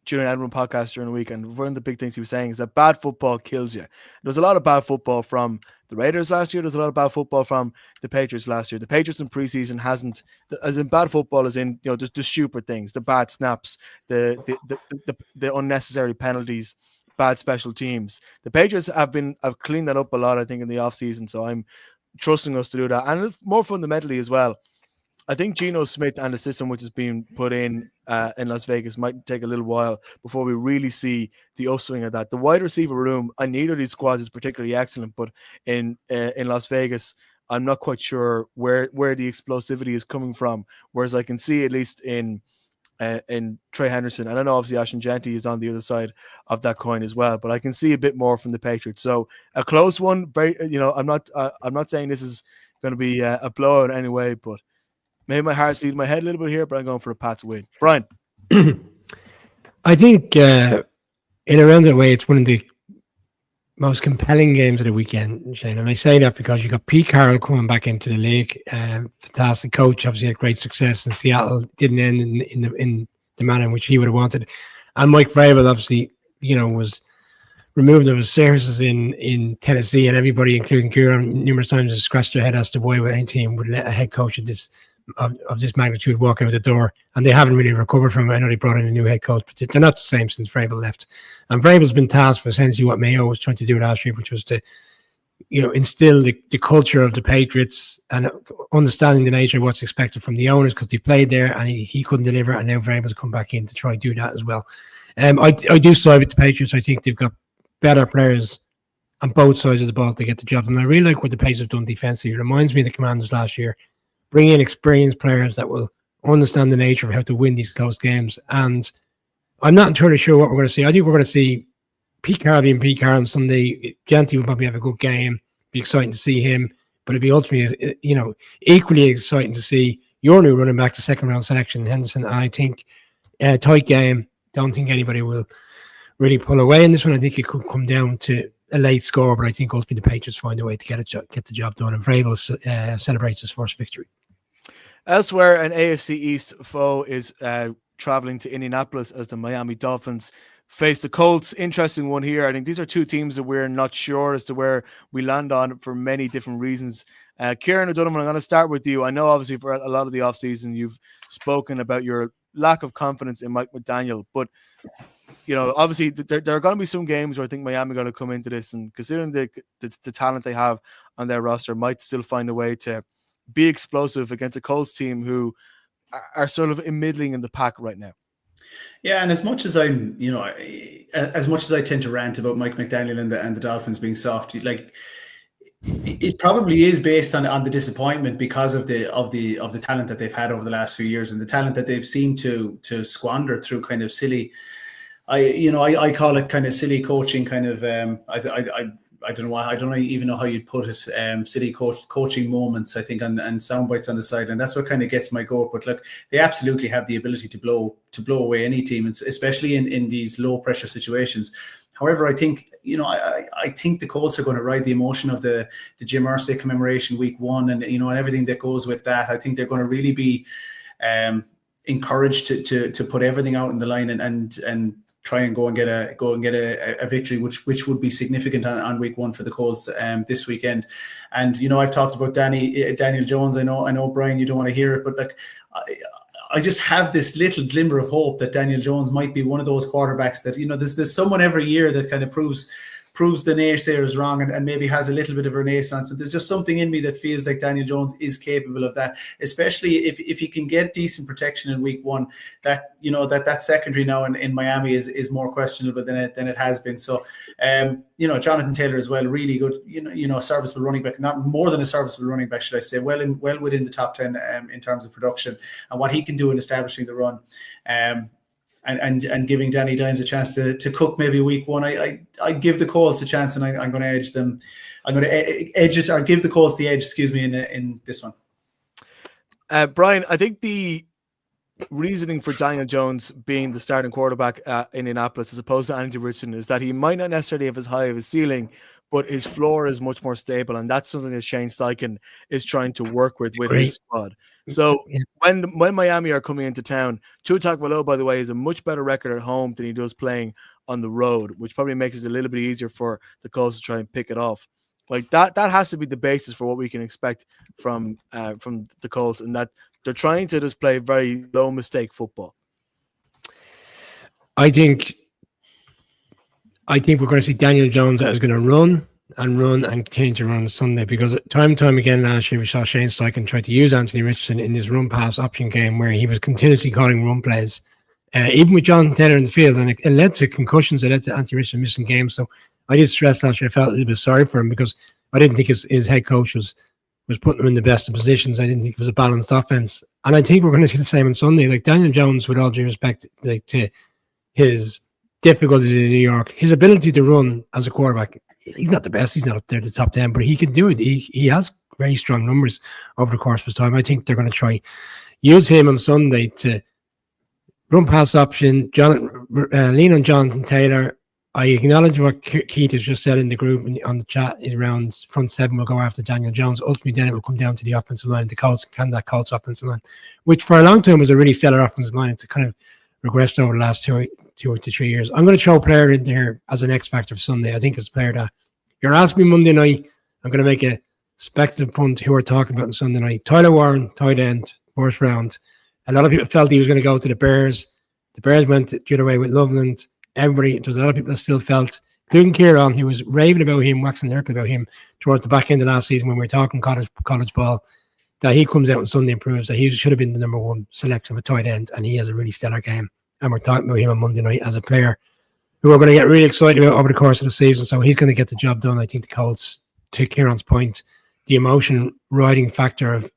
Julian Edelman podcast during the week, and one of the big things he was saying is that bad football kills you. There was a lot of bad football from the Raiders last year. There's a lot of bad football from the Patriots last year. The Patriots in preseason hasn't, as in bad football, as in just the stupid things, the bad snaps, the unnecessary penalties, bad special teams. The Patriots have cleaned that up a lot, I think, in the offseason. So I'm trusting us to do that, and more fundamentally as well. I think Geno Smith and the system which is being put in Las Vegas might take a little while before we really see the upswing of that. The wide receiver room, neither of these squads is particularly excellent, but in Las Vegas, I'm not quite sure where the explosivity is coming from. Whereas I can see at least in Trey Henderson, and I know obviously Ashton Jeanty is on the other side of that coin as well, but I can see a bit more from the Patriots. So a close one. Very, I'm not saying this is going to be a blowout in any way, but maybe my heart's leading my head a little bit here, but I'm going for a Pats win. Brian? I think in a roundabout way, it's one of the most compelling games of the weekend, Shane. And I say that because you got Pete Carroll coming back into the league. Fantastic coach, obviously had great success in Seattle. Didn't end in the manner in which he would have wanted. And Mike Vrabel, obviously, was removed of his services in Tennessee, and everybody, including Kieran, numerous times has scratched their head as to why any team would let a head coach of this magnitude walk out the door, and they haven't really recovered from it. I know they brought in a new head coach, but they're not the same since Vrabel left. And Vrabel's been tasked for essentially what Mayo was trying to do last year, which was to instill the culture of the Patriots and understanding the nature of what's expected from the owners, because they played there and he couldn't deliver, and now Vrabel's come back in to try and do that as well. I do side with the Patriots. I think they've got better players on both sides of the ball to get the job. And I really like what the Patriots have done defensively. It reminds me of the Commanders last year. Bring in experienced players that will understand the nature of how to win these close games. And I'm not entirely sure what we're going to see. I think we're going to see Pete Carey and Pete Carroll on Sunday. Genty will probably have a good game. Be exciting to see him. But it'd be ultimately, equally exciting to see your new running back, the second round selection, Henderson. I think a tight game. Don't think anybody will really pull away in this one. I think it could come down to a late score, but I think ultimately the Patriots find a way to get the job done, and Vrabel celebrates his first victory. Elsewhere, an AFC East foe is traveling to Indianapolis as the Miami Dolphins face the Colts. Interesting one here. I think these are two teams that we're not sure as to where we land on for many different reasons. Kieran O'Donovan, I'm going to start with you. I know obviously for a lot of the offseason you've spoken about your lack of confidence in Mike McDaniel, but obviously there are going to be some games where I think Miami are going to come into this, and considering the talent they have on their roster, might still find a way to be explosive against a Colts team who are sort of middling in the pack right now. Yeah, and as much as I tend to rant about Mike McDaniel and the Dolphins being soft, like it probably is based on the disappointment because of the talent that they've had over the last few years, and the talent that they've seemed to squander through kind of silly. I call it kind of silly coaching, kind of. I don't know why. I don't even know how you'd put it. Silly coaching moments, I think, and sound bites on the side, and that's what kind of gets my goat. But look, they absolutely have the ability to blow away any team, especially in these low pressure situations. However, I think I think the Colts are going to ride the emotion of the Jim Irsay commemoration week 1, and and everything that goes with that. I think they're going to really be encouraged to put everything out in the line and try and go and get a victory, which would be significant on week 1 for the Colts this weekend. And I've talked about Daniel Jones. I know Brian, you don't want to hear it, but like I just have this little glimmer of hope that Daniel Jones might be one of those quarterbacks that there's someone every year that kind of proves the naysayers wrong and maybe has a little bit of a renaissance. And there's just something in me that feels like Daniel Jones is capable of that, especially if he can get decent protection in week 1. That that secondary now in Miami is more questionable than it has been. So Jonathan Taylor as well, really good, a serviceable running back, not more than a serviceable running back, should I say, well within the top 10 in terms of production and what he can do in establishing the run. And giving Danny Dimes a chance to cook maybe week 1. I give the Colts a chance, and I'm going to edge them. I'm going to edge it, or give the Colts the edge, in this one. Brian, I think the reasoning for Daniel Jones being the starting quarterback in Indianapolis as opposed to Andy Richardson is that he might not necessarily have as high of a ceiling, but his floor is much more stable, and that's something that Shane Steichen is trying to work with his squad. So when Miami are coming into town, Tua Tagovailoa, by the way, is a much better record at home than he does playing on the road, which probably makes it a little bit easier for the Colts to try and pick it off. Like that has to be the basis for what we can expect from the Colts, and that they're trying to just play very low mistake football. I think we're going to see Daniel Jones that is going to run and continue to run Sunday, because time and time again last year we saw Shane Steichen try to use Anthony Richardson in this run-pass option game where he was continuously calling run plays, even with Jonathan Taylor in the field, and it led to concussions. It led to Anthony Richardson missing games. So I did stress last year I felt a little bit sorry for him because I didn't think his head coach was putting him in the best of positions. I didn't think it was a balanced offense, and I think we're going to see the same on Sunday. Like Daniel Jones, with all due respect, to his difficulties in New York, his ability to run as a quarterback, he's not the best. He's not up there in the top 10, but he can do it. He has very strong numbers over the course of his time. I think they're going to try use him on Sunday to run pass option, lean on Jonathan Taylor. I acknowledge what Keith has just said in the group on the chat is around front 7 will go after Daniel Jones. Ultimately, then it will come down to the offensive line, the Colts, that Colts offensive line, which for a long time was a really stellar offensive line. It's kind of regressed over the last 2 to 3 years. I'm going to throw a player in there as an X factor for Sunday. I think it's a player that you're asking me Monday night. I'm going to make a speculative punt who we're talking about on Sunday night. Tyler Warren, tight end, first round. A lot of people felt he was going to go to the Bears. The Bears went the other way with Loveland. There was a lot of people that still felt including Kieran, who was raving about him, waxing lyrical about him towards the back end of last season when we were talking college ball, that he comes out on Sunday and proves that he should have been the number one selection of a tight end, and he has a really stellar game. And we're talking about him on Monday night as a player who we're going to get really excited about over the course of the season. So he's going to get the job done. I think the Colts, to Kieran's point, the emotion riding factor of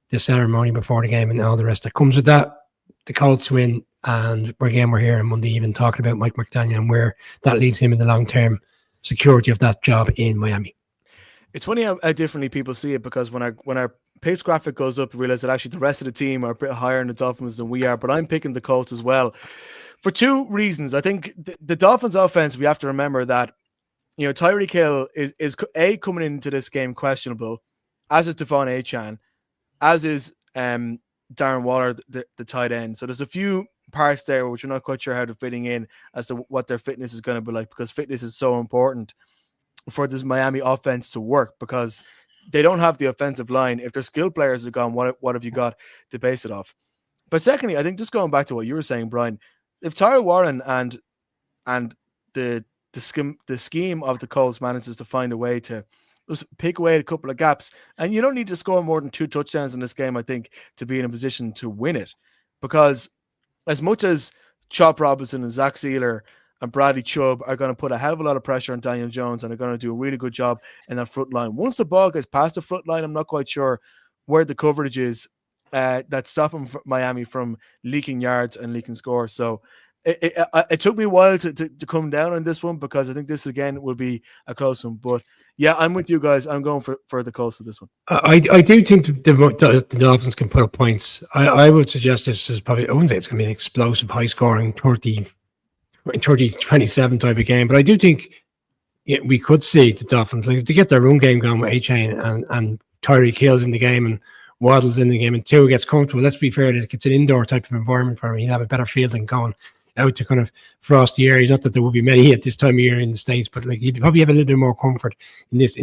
the ceremony before the game and all the rest that comes with that, the Colts win. And again, we're here on Monday even talking about Mike McDaniel and where that leads him in the long-term security of that job in Miami. It's funny how differently people see it, because when our pace graphic goes up, you realize that actually the rest of the team are a bit higher in the Dolphins than we are. But I'm picking the Colts as well for two reasons. I think the Dolphins offense, we have to remember that, Tyreek Hill is coming into this game questionable, as is Devon Achane, as is Darren Waller, the tight end. So there's a few parts there which we're not quite sure how they're fitting in as to what their fitness is going to be like, because fitness is so important for this Miami offense to work, because they don't have the offensive line. If their skill players are gone, what have you got to base it off? But secondly, I think just going back to what you were saying, Brian, if Tyler Warren and the scheme of the Colts manages to find a way to just pick away a couple of gaps, and you don't need to score more than 2 touchdowns in this game, I think, to be in a position to win it, because as much as Chop Robinson and Zach Sealer and Bradley Chubb are going to put a hell of a lot of pressure on Daniel Jones and are going to do a really good job in that front line, once the ball gets past the front line, I'm not quite sure where the coverage is that's stopping Miami from leaking yards and leaking scores. So it took me a while to come down on this one, because I think this again will be a close one. But yeah, I'm with you guys. I'm going for the Colts of this one. I do think the Dolphins can put up points. I would suggest this is probably, I wouldn't say it's going to be an explosive, high-scoring 30-27 type of game, but I do think we could see the Dolphins, like, to get their own game going with Achane and Tyreek Hill's in the game and Waddle's in the game, and Tua gets comfortable. Let's be fair, it's an indoor type of environment for him. He'll have a better fielding going out to kind of frosty areas. Not that there will be many at this time of year in the States, but like, he'd probably have a little bit more comfort in this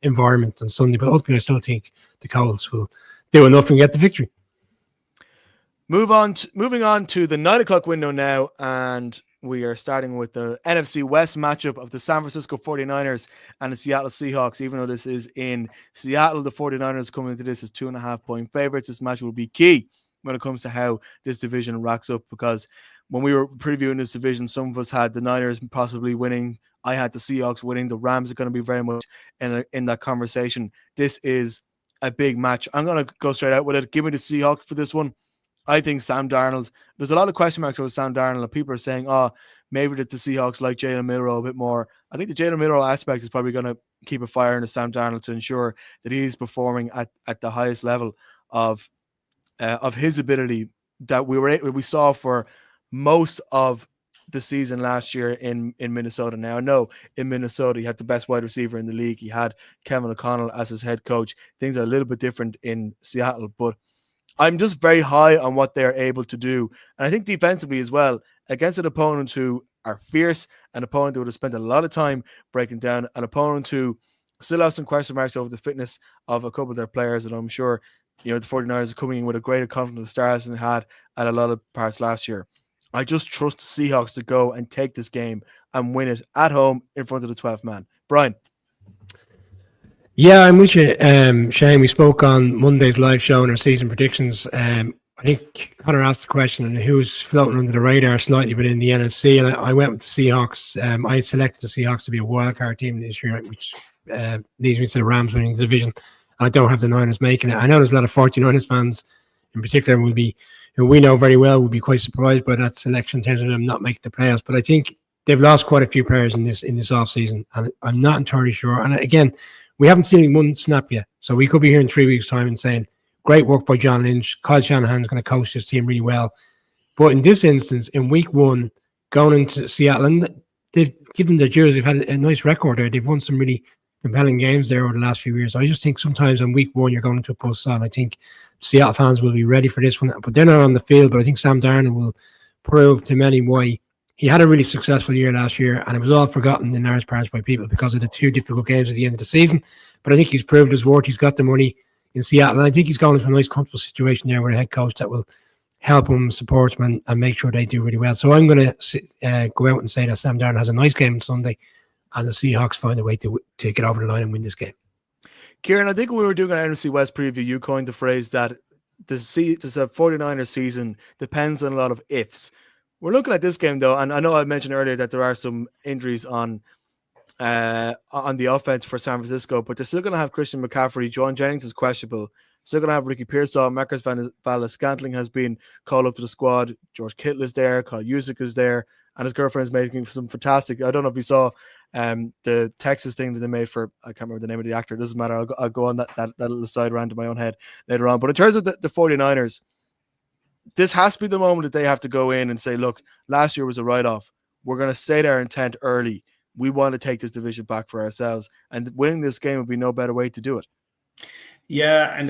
environment on Sunday. But ultimately, I still think the Colts will do enough and get the victory. Moving on to the 9:00 window now, and we are starting with the NFC West matchup of the San Francisco 49ers and the Seattle Seahawks. Even though this is in Seattle, the 49ers coming into this as 2.5-point favorites. This match will be key when it comes to how this division racks up, because when we were previewing this division, some of us had the Niners possibly winning. I had the Seahawks winning. The Rams are going to be very much in that conversation. This is a big match. I'm going to go straight out with it. Give me the Seahawks for this one. I think Sam Darnold, there's a lot of question marks over Sam Darnold, and people are saying, maybe that the Seahawks like Jalen Milroe a bit more. I think the Jalen Milroe aspect is probably going to keep a fire into Sam Darnold to ensure that he's performing at the highest level of his ability that we saw for most of the season last year in Minnesota. Now, I know in Minnesota he had the best wide receiver in the league. He had Kevin O'Connell as his head coach. Things are a little bit different in Seattle, but I'm just very high on what they're able to do. And I think defensively as well, against an opponent who are fierce, an opponent who would have spent a lot of time breaking down, an opponent who still has some question marks over the fitness of a couple of their players, and I'm sure the 49ers are coming in with a greater confidence of stars than they had at a lot of parts last year. I just trust the Seahawks to go and take this game and win it at home in front of the 12th man. Brian? Yeah, I'm with you, Shane. We spoke on Monday's live show in our season predictions. I think Connor asked the question on who's floating under the radar slightly within the NFC, and I went with the Seahawks. I selected the Seahawks to be a wildcard team this year, which leads me to the Rams winning the division. I don't have the Niners making it. I know there's a lot of 49ers fans in particular who we know very well will be quite surprised by that selection in terms of them not making the playoffs. But I think they've lost quite a few players in this offseason, and I'm not entirely sure. And again, we haven't seen one snap yet. So we could be here in 3 weeks' time and saying, great work by John Lynch. Kyle Shanahan's going to coach this team really well. But in this instance, in week one, going into Seattle, and they've given their dues, they've had a nice record there. They've won some really compelling games there over the last few years. I just think sometimes in week one, you're going into a post-on. I think Seattle fans will be ready for this one, but they're not on the field. But I think Sam Darnold will prove to many why he had a really successful year last year, and it was all forgotten in large parts by people because of the 2 difficult games at the end of the season. But I think he's proved his worth. He's got the money in Seattle, and I think he's gone into a nice, comfortable situation there with a head coach that will help them, support them, and make sure they do really well. So I'm going to go out and say that Sam Darnold has a nice game on Sunday, and the Seahawks find a way to get over the line and win this game. Kieran, I think when we were doing an NFC West preview, you coined the phrase that this 49ers season depends on a lot of ifs. We're looking at this game, though, and I know I mentioned earlier that there are some injuries on the offense for San Francisco, but they're still going to have Christian McCaffrey. John Jennings is questionable. Still going to have Ricky Pearsall. Marcus Valdes-Scantling has been called up to the squad. George Kittle is there. Kyle Juszczyk is there. And his girlfriend is making some fantastic. I don't know if you saw the Texas thing that they made for, I can't remember the name of the actor. It doesn't matter. I'll go on that little side rant in my own head later on. But in terms of the 49ers, this has to be the moment that they have to go in and say, look, last year was a write-off. We're going to say their intent early. We want to take this division back for ourselves. And winning this game would be no better way to do it. Yeah,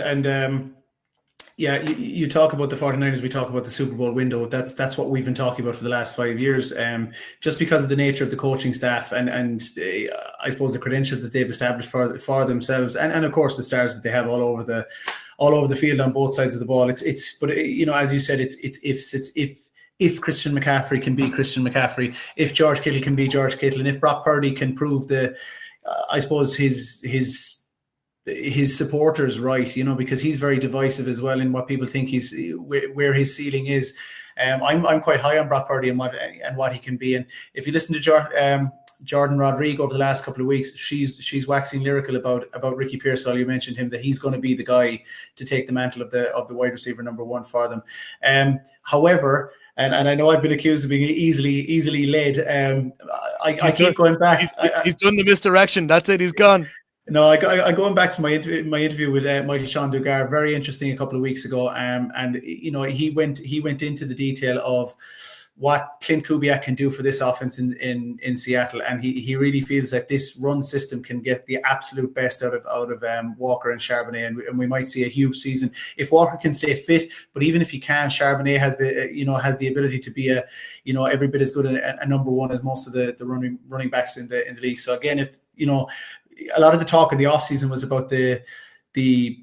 you talk about the 49ers, we talk about the Super Bowl window. That's what we've been talking about for the last 5 years. Just because of the nature of the coaching staff and I suppose the credentials that they've established for themselves, and of course the stars that they have all over the field on both sides of the ball. But as you said, if Christian McCaffrey can be Christian McCaffrey, if George Kittle can be George Kittle, and if Brock Purdy can prove I suppose his supporters right, because he's very divisive as well in what people think where his ceiling is. I'm quite high on Brock Purdy and what he can be. And if you listen to Jordan Rodrigue over the last couple of weeks, she's waxing lyrical about Ricky Pearsall. You mentioned him, that he's going to be the guy to take the mantle of the wide receiver number one for them. However, and I know I've been accused of being easily led. I keep going back. He's done the misdirection. That's it. He's gone. No, I going back to my interview with Michael Sean Dugar, very interesting a couple of weeks ago, and he went into the detail of what Clint Kubiak can do for this offense in Seattle, and he really feels that this run system can get the absolute best out of Walker and Charbonnet, and we might see a huge season if Walker can stay fit. But even if he can, Charbonnet has the ability to be every bit as good a number one as most of the running backs in the league. So again, if a lot of the talk in the offseason was about the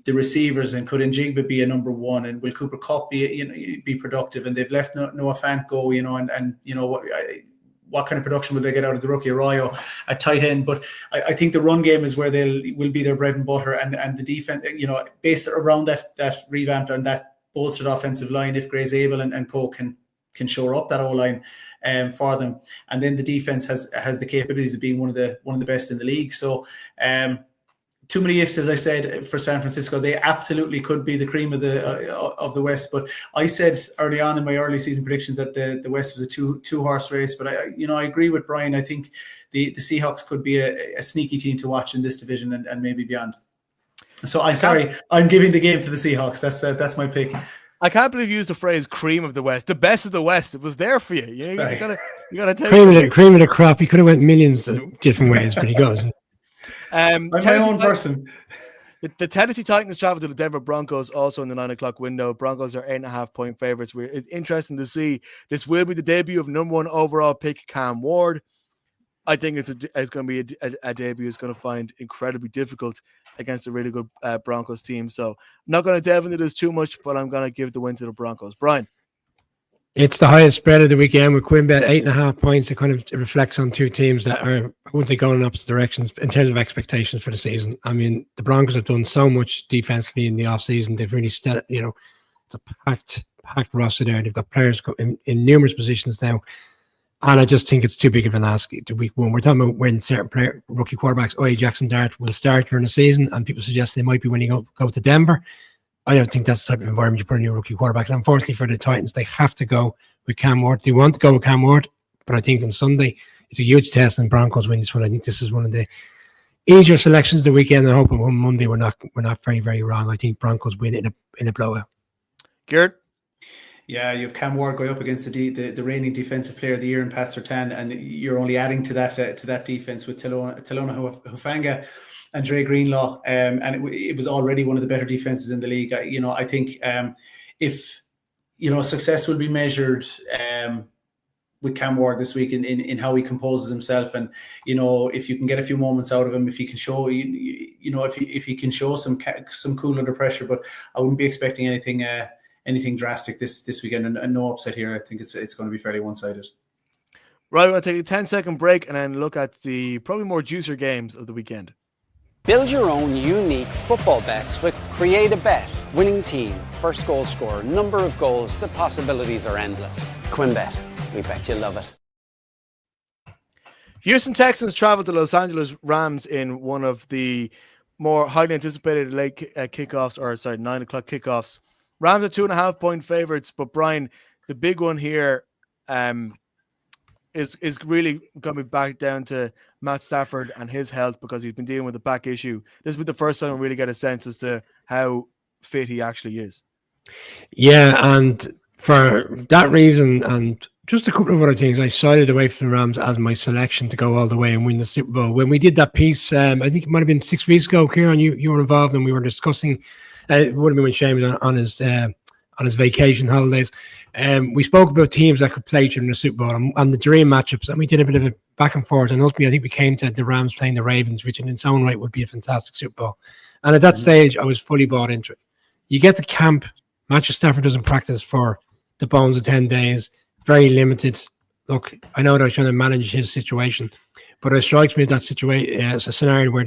receivers, and could Njigba be a number one, and will Cooper Kupp be productive, and they've left Noah Fant go, and what kind of production will they get out of the rookie Arroyo at tight end. But I think the run game is where will be their bread and butter, and the defense, based around that revamped and that bolstered offensive line, if Gray's able and Co can shore up that O-line for them, and then the defense has the capabilities of being one of the best in the league. So too many ifs, as I said, for San Francisco. They absolutely could be the cream of the West. But I said early on in my early season predictions that the West was a two horse race. But I agree with Brian. I think the Seahawks could be a sneaky team to watch in this division and maybe beyond. So I'm giving the game to the Seahawks. That's my pick. I can't believe you used the phrase "cream of the West," the best of the West. It was there for you. You gotta take cream of the crop. He could have went millions of different ways, but he goes. I'm my own person. The Tennessee Titans travel to the Denver Broncos also in the 9 o'clock window. Broncos are 8.5 point favorites. It's interesting to see. This will be the debut of number one overall pick Cam Ward. I think it's going to be a debut is going to find incredibly difficult against a really good Broncos team. So I'm not going to delve into this too much, but I'm going to give the win to the Broncos. Brian. It's the highest spread of the weekend with QuinnBet, 8.5 points. It kind of reflects on two teams that are, I wouldn't say going in opposite directions in terms of expectations for the season. I mean, the Broncos have done so much defensively in the offseason. They've really, it's a packed roster there. They've got players in numerous positions now. And I just think it's too big of an ask to week one. We're talking about when certain rookie quarterbacks, Jackson Dart, will start during the season, and people suggest they might be when you go to Denver. I don't think that's the type of environment you put a new rookie quarterback. And unfortunately for the Titans, they have to go with Cam Ward. They want to go with Cam Ward, but I think on Sunday it's a huge test, and Broncos win this one. I think this is one of the easier selections of the weekend. I'm hoping on Monday we're not very, very wrong. I think Broncos win in a blowout. Garrett? Yeah, you have Cam Ward going up against the reigning defensive player of the year in Pat Surtain, and you're only adding to that defense with Talona Hufanga and Dre Greenlaw, and it was already one of the better defenses in the league. I think if success will be measured with Cam Ward this week in how he composes himself, and if you can get a few moments out of him, if he can show if he can show some cool under pressure. But I wouldn't be expecting anything anything drastic this weekend, and no upset here. I think it's going to be fairly one-sided. Right, we're going to take a 10-second break and then look at the probably more juicier games of the weekend. Build your own unique football bets with Create a Bet. Winning team, first goal scorer, number of goals, the possibilities are endless. QuinnBet, we bet you love it. Houston Texans travel to Los Angeles Rams in one of the more highly anticipated late kickoffs, 9 o'clock kickoffs. Rams are 2.5-point favorites, but Brian, the big one here is really going to be back down to Matt Stafford and his health, because he's been dealing with a back issue. This will be the first time we really get a sense as to how fit he actually is. Yeah, and for that reason, and just a couple of other things, I sided away from the Rams as my selection to go all the way and win the Super Bowl. When we did that piece, I think it might have been 6 weeks ago, Kieran, you were involved, and we were discussing, it would have been when Shane was on his vacation holidays. We spoke about teams that could play during the Super Bowl and the dream matchups, and we did a bit of a back and forth, and ultimately I think we came to the Rams playing the Ravens, which in its own right would be a fantastic Super Bowl. And at that stage, I was fully bought into it. You get to camp, Matthew Stafford doesn't practice for the bones of 10 days, very limited. Look, I know they're trying to manage his situation, but it strikes me that situation as a scenario where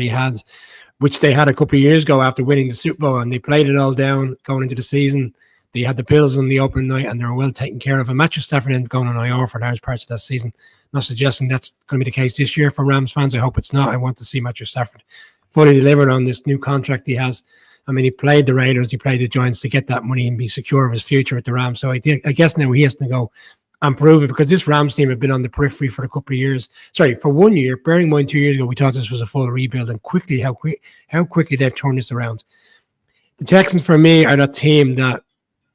which they had a couple of years ago after winning the Super Bowl, and they played it all down going into the season. They had the Bills on the opening night, and they were well taken care of. And Matthew Stafford ended up going on IR for large parts of that season. Not suggesting that's going to be the case this year for Rams fans. I hope it's not. I want to see Matthew Stafford fully delivered on this new contract he has. I mean, he played the Raiders, he played the Giants to get that money and be secure of his future at the Rams. So I guess now he has to go and prove it, because this Rams team have been on the periphery for a couple of years. Sorry, for 1 year. Bearing in mind 2 years ago, we thought this was a full rebuild, and how quickly they've turned this around. The Texans, for me, are that team that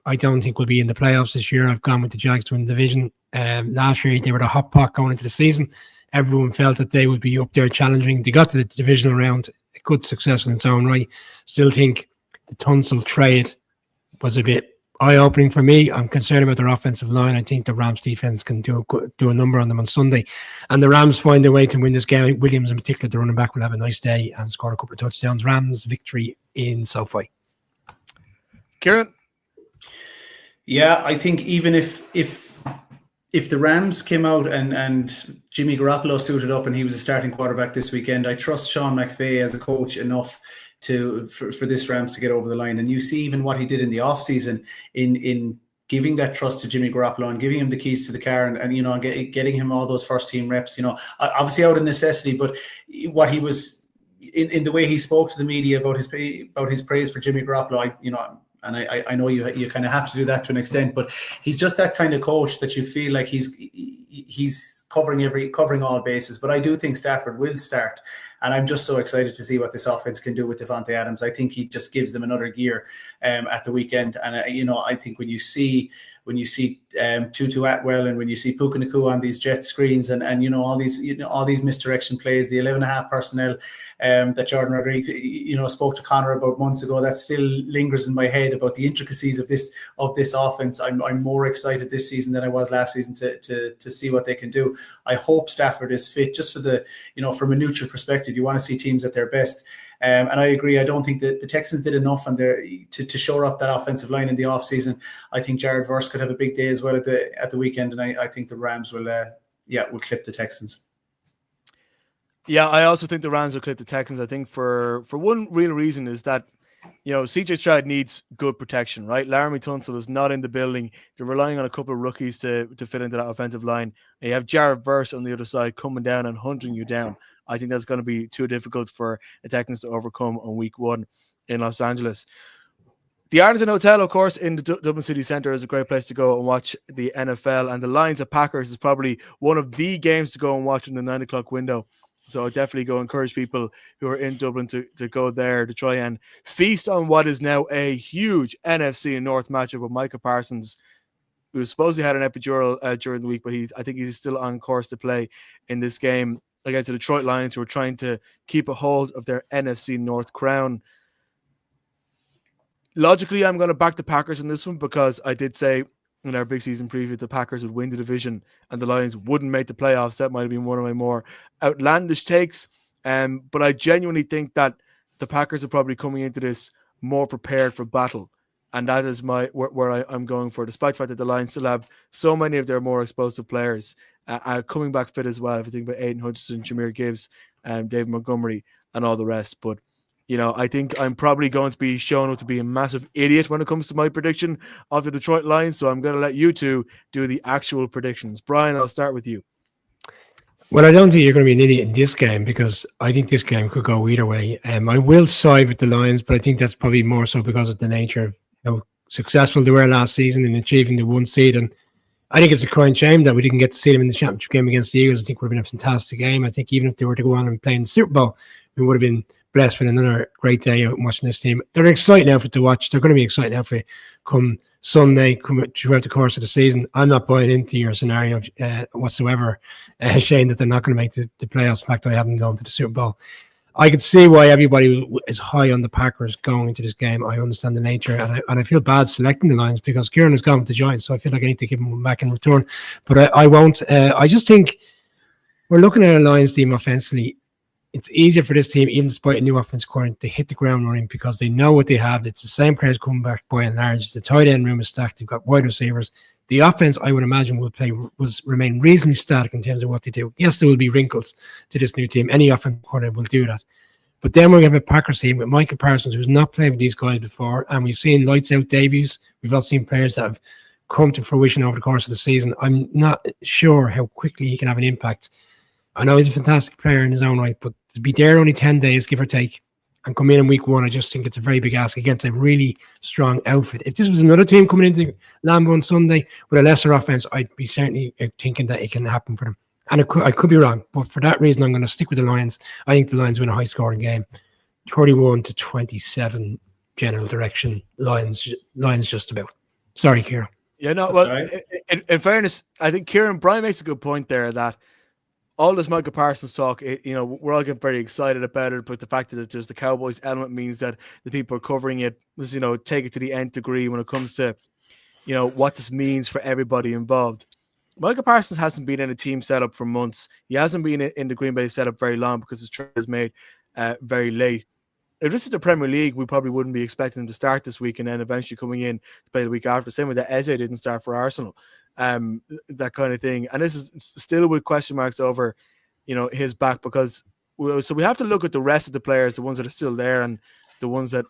I don't think will be in the playoffs this year. I've gone with the Jags to win the division. Last year, they were the hot pot going into the season. Everyone felt that they would be up there challenging. They got to the divisional round, a good success in its own right. Still think the Tunsil trade was a bit eye-opening for me. I'm concerned about their offensive line. I think the Rams defense can do a number on them on Sunday. And the Rams find a way to win this game. Williams, in particular, the running back, will have a nice day and score a couple of touchdowns. Rams victory in SoFi. Kieran? Yeah, I think even if the Rams came out and Jimmy Garoppolo suited up and he was a starting quarterback this weekend, I trust Sean McVay as a coach enough for this Rams to get over the line. And you see even what he did in the offseason in giving that trust to Jimmy Garoppolo and giving him the keys to the car and getting him all those first team reps, obviously out of necessity, but what he was in the way he spoke to the media about his praise for Jimmy Garoppolo, and I know you kind of have to do that to an extent, but he's just that kind of coach that you feel like he's covering all bases. But I do think Stafford will start, and I'm just so excited to see what this offense can do with Devontae Adams. I think he just gives them another gear at the weekend, and I think when you see Tutu Atwell and when you see Puka Nacua on these jet screens and all these misdirection plays, the 11.5 personnel that Jordan Rodriguez spoke to Connor about months ago, that still lingers in my head about the intricacies of this offense. I'm more excited this season than I was last season to see what they can do. I hope Stafford is fit, just for the from a neutral perspective. You want to see teams at their best. And I agree. I don't think that the Texans did enough on to shore up that offensive line in the offseason. I think Jared Verse could have a big day as well at the weekend, and I think the Rams will clip the Texans. Yeah, I also think the Rams will clip the Texans. I think for one real reason is that CJ Stroud needs good protection, right? Laramie Tunsil is not in the building. They're relying on a couple of rookies to fit into that offensive line. And you have Jared Verse on the other side coming down and hunting you down. I think that's going to be too difficult for the Texans to overcome on week 1 in Los Angeles. The Arlington Hotel, of course, in the Dublin City Centre is a great place to go and watch the NFL. And the Lions at Packers is probably one of the games to go and watch in the 9 o'clock window. So I definitely go encourage people who are in Dublin to go there to try and feast on what is now a huge NFC North matchup with Micah Parsons, who supposedly had an epidural during the week, but I think he's still on course to play in this game against the Detroit Lions, who are trying to keep a hold of their NFC North crown. Logically, I'm going to back the Packers in this one, because I did say in our big season preview the Packers would win the division and the Lions wouldn't make the playoffs. That might have been one of my more outlandish takes. But I genuinely think that the Packers are probably coming into this more prepared for battle. And that is where I'm going for, despite the fact that the Lions still have so many of their more explosive players coming back fit as well. If you think about Aiden Hutchinson, Jahmyr Gibbs, David Montgomery, and all the rest. But, I think I'm probably going to be shown up to be a massive idiot when it comes to my prediction of the Detroit Lions. So I'm going to let you two do the actual predictions. Brian, I'll start with you. Well, I don't think you're going to be an idiot in this game because I think this game could go either way. I will side with the Lions, but I think that's probably more so because of the nature of how successful they were last season in achieving the 1 seed. And I think it's a crying shame that we didn't get to see them in the championship game against the Eagles. I think it would have been a fantastic game. I think even if they were to go on and play in the Super Bowl, we would have been blessed with another great day out watching this team. They're exciting outfit to watch. They're going to be exciting outfit come Sunday, come throughout the course of the season. I'm not buying into your scenario whatsoever, Shane, that they're not going to make the playoffs. In fact, I haven't gone to the Super Bowl. I could see why everybody is high on the Packers going into this game. I understand the nature, and I feel bad selecting the Lions because Kieran has gone with the Giants, so I feel like I need to give him back in return. But I won't. I just think we're looking at a Lions team offensively. It's easier for this team, even despite a new offense coordinator, to hit the ground running because they know what they have. It's the same players coming back by and large. The tight end room is stacked. They've got wide receivers. The offense, I would imagine, will remain reasonably static in terms of what they do. Yes, there will be wrinkles to this new team. Any offensive coordinator will do that. But then we're going to have a Packers team with Micah Parsons, who's not played with these guys before, and we've seen lights-out debuts. We've also seen players that have come to fruition over the course of the season. I'm not sure how quickly he can have an impact. I know he's a fantastic player in his own right, but to be there only 10 days, give or take, and come in week 1, I just think it's a very big ask against a really strong outfit. If this was another team coming into Lambeau on Sunday with a lesser offense, I'd be certainly thinking that it can happen for them. And I could be wrong, but for that reason, I'm going to stick with the Lions. I think the Lions win a high-scoring game, 31-27, general direction. Lions just about. Sorry, Kieran. Yeah, no. Well, in fairness, I think Brian makes a good point there that all this Micah Parsons talk, we're all getting very excited about it, but the fact that it's just the Cowboys element means that the people are covering it was, take it to the nth degree when it comes to, what this means for everybody involved. Micah Parsons hasn't been in a team setup for months. He hasn't been in the Green Bay setup very long because his trade is made very late. If this is the Premier League, we probably wouldn't be expecting him to start this week and then eventually coming in to play the week after. Same way that Eze didn't start for Arsenal, that kind of thing. And this is still with question marks over, his back because so we have to look at the rest of the players, the ones that are still there and the ones that,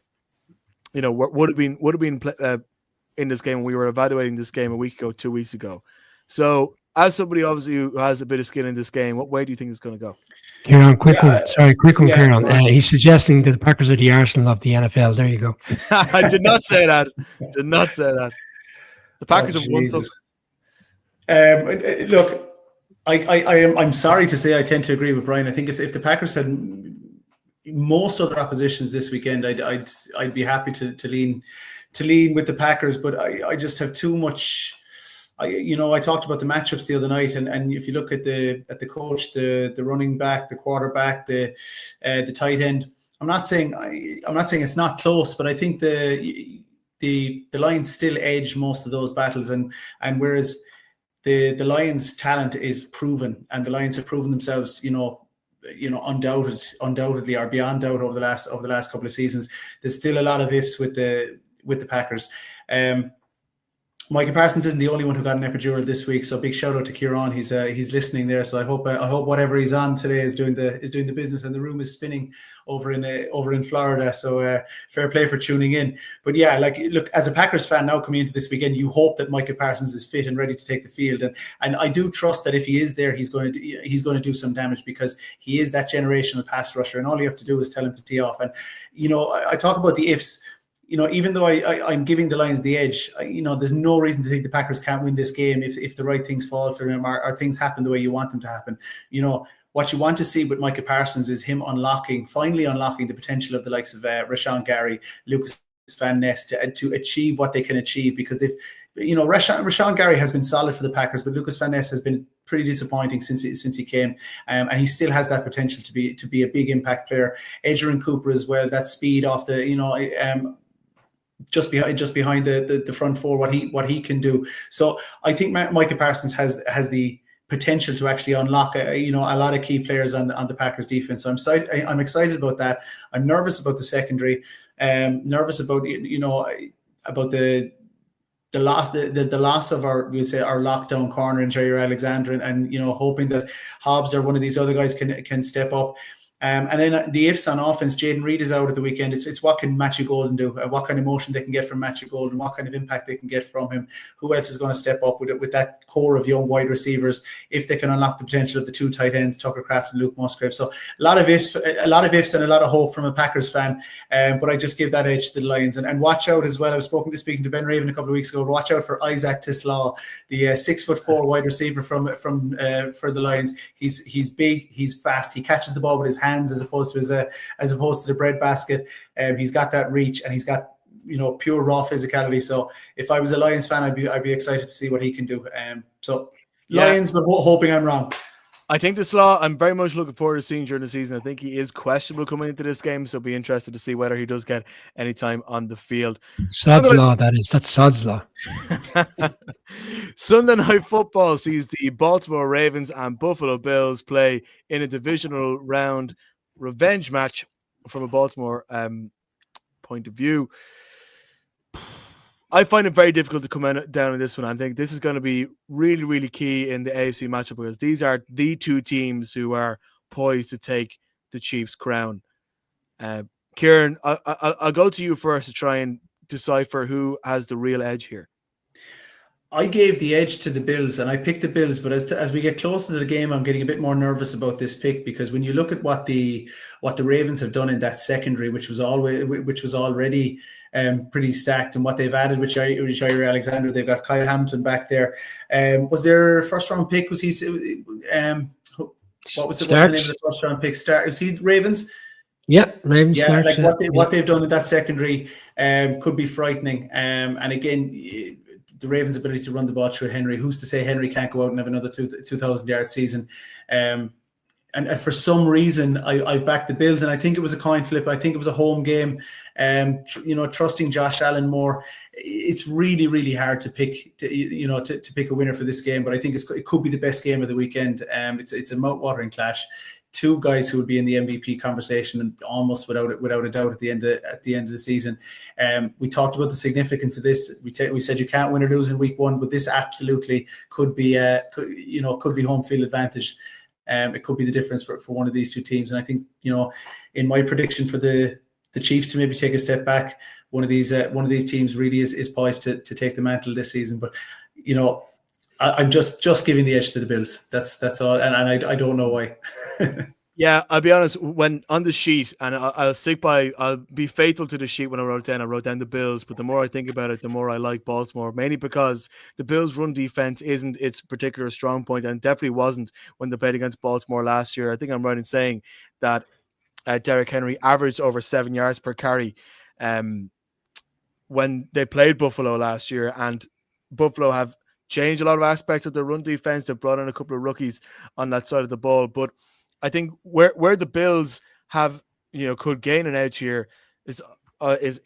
would have been in this game when we were evaluating this game a week ago, 2 weeks ago. So, as somebody obviously who has a bit of skin in this game, what way do you think it's going to go? Kieran, quick one, Kieran. He's suggesting that the Packers are the Arsenal of the NFL. There you go. I did not say that. The Packers have won something. Look, I'm sorry to say I tend to agree with Brian. I think if the Packers had most other oppositions this weekend, I'd be happy to lean with the Packers, but I just have too much. I talked about the matchups the other night, and if you look at the coach, the running back, the quarterback, the tight end, I'm not saying it's not close, but I think the Lions still edge most of those battles, and whereas the Lions' talent is proven, and the Lions have proven themselves, undoubtedly or beyond doubt over the last couple of seasons. There's still a lot of ifs with the Packers. Micah Parsons isn't the only one who got an epidural this week, so big shout out to Kieran. He's listening there. So I hope whatever he's on today is doing the business, and the room is spinning over in Florida. So fair play for tuning in. But yeah, look, as a Packers fan now coming into this weekend, you hope that Micah Parsons is fit and ready to take the field, and I do trust that if he is there, he's going to do some damage because he is that generational pass rusher, and all you have to do is tell him to tee off. And I talk about the ifs. Even though I'm giving the Lions the edge, there's no reason to think the Packers can't win this game if the right things fall for him or things happen the way you want them to happen. What you want to see with Micah Parsons is him finally unlocking the potential of the likes of Rashawn Gary, Lucas Van Ness to achieve what they can achieve, because Rashawn Gary has been solid for the Packers, but Lucas Van Ness has been pretty disappointing since he came, and he still has that potential to be a big impact player. Adrian Cooper as well, that speed off the just behind the front four, what he can do. So I think Micah Parsons has the potential to actually unlock a lot of key players on the Packers defense. So I'm excited about that. I'm nervous about the secondary. Nervous about the loss of our lockdown corner in Jair Alexander, and hoping that Hobbs or one of these other guys can step up. And then the ifs on offense, Jayden Reed is out at the weekend. It's what can Matthew Golden do? What kind of motion they can get from Matthew Golden? What kind of impact they can get from him? Who else is going to step up with that core of young wide receivers if they can unlock the potential of the two tight ends, Tucker Kraft and Luke Musgrave? So a lot of ifs and a lot of hope from a Packers fan. But I just give that edge to the Lions. And watch out as well. I was speaking to Ben Raven a couple of weeks ago. Watch out for Isaac Tislaw, the 6'4" wide receiver for the Lions. He's big. He's fast. He catches the ball with his hands as opposed to the breadbasket. He's got that reach, and he's got pure raw physicality. So if I was a Lions fan, I'd be excited to see what he can do. Lions, but hoping I'm wrong. I think the Slaw, I'm very much looking forward to seeing during the season. I think he is questionable coming into this game, so be interested to see whether he does get any time on the field. Sod's Law, that is. That's Sod's Law. Sunday Night Football sees the Baltimore Ravens and Buffalo Bills play in a divisional round revenge match from a Baltimore point of view. I find it very difficult to come down on this one. I think this is going to be really, really key in the AFC matchup because these are the two teams who are poised to take the Chiefs' crown. Kieran, I'll go to you first to try and decipher who has the real edge here. I gave the edge to the Bills, and I picked the Bills. But as we get closer to the game, I'm getting a bit more nervous about this pick because when you look at what the Ravens have done in that secondary, which was already pretty stacked, and what they've added with Jair Alexander, they've got Kyle Hamilton back there. Was their first round pick? Was he? What was the name of the first round pick? Was he Ravens? Yeah, Ravens. Yeah, what they've done in that secondary could be frightening. And again, the Ravens' ability to run the ball through Henry. Who's to say Henry can't go out and have another 2,000-yard season? And for some reason, I've backed the Bills, and I think it was a coin flip. I think it was a home game. Trusting Josh Allen more. It's really, really hard to pick. To pick a winner for this game, but I think it could be the best game of the weekend. It's a mouth-watering clash. Two guys who would be in the MVP conversation and almost without a doubt at the end of the season. We talked about the significance of this. We said you can't win or lose in week one, but this absolutely could be home field advantage. It could be the difference for one of these two teams. And I think in my prediction for the Chiefs to maybe take a step back, one of these teams really is poised to take the mantle this season. But I'm just giving the edge to the Bills. That's all, and I don't know why. Yeah, I'll be honest. When on the sheet, and I'll be faithful to the sheet when I wrote down the Bills. But the more I think about it, the more I like Baltimore, mainly because the Bills' run defense isn't its particular strong point, and definitely wasn't when they played against Baltimore last year. I think I'm right in saying that Derrick Henry averaged over 7 yards per carry when they played Buffalo last year, and Buffalo have changed a lot of aspects of their run defense. They've brought in a couple of rookies on that side of the ball. But I think where the Bills have, could gain an edge here is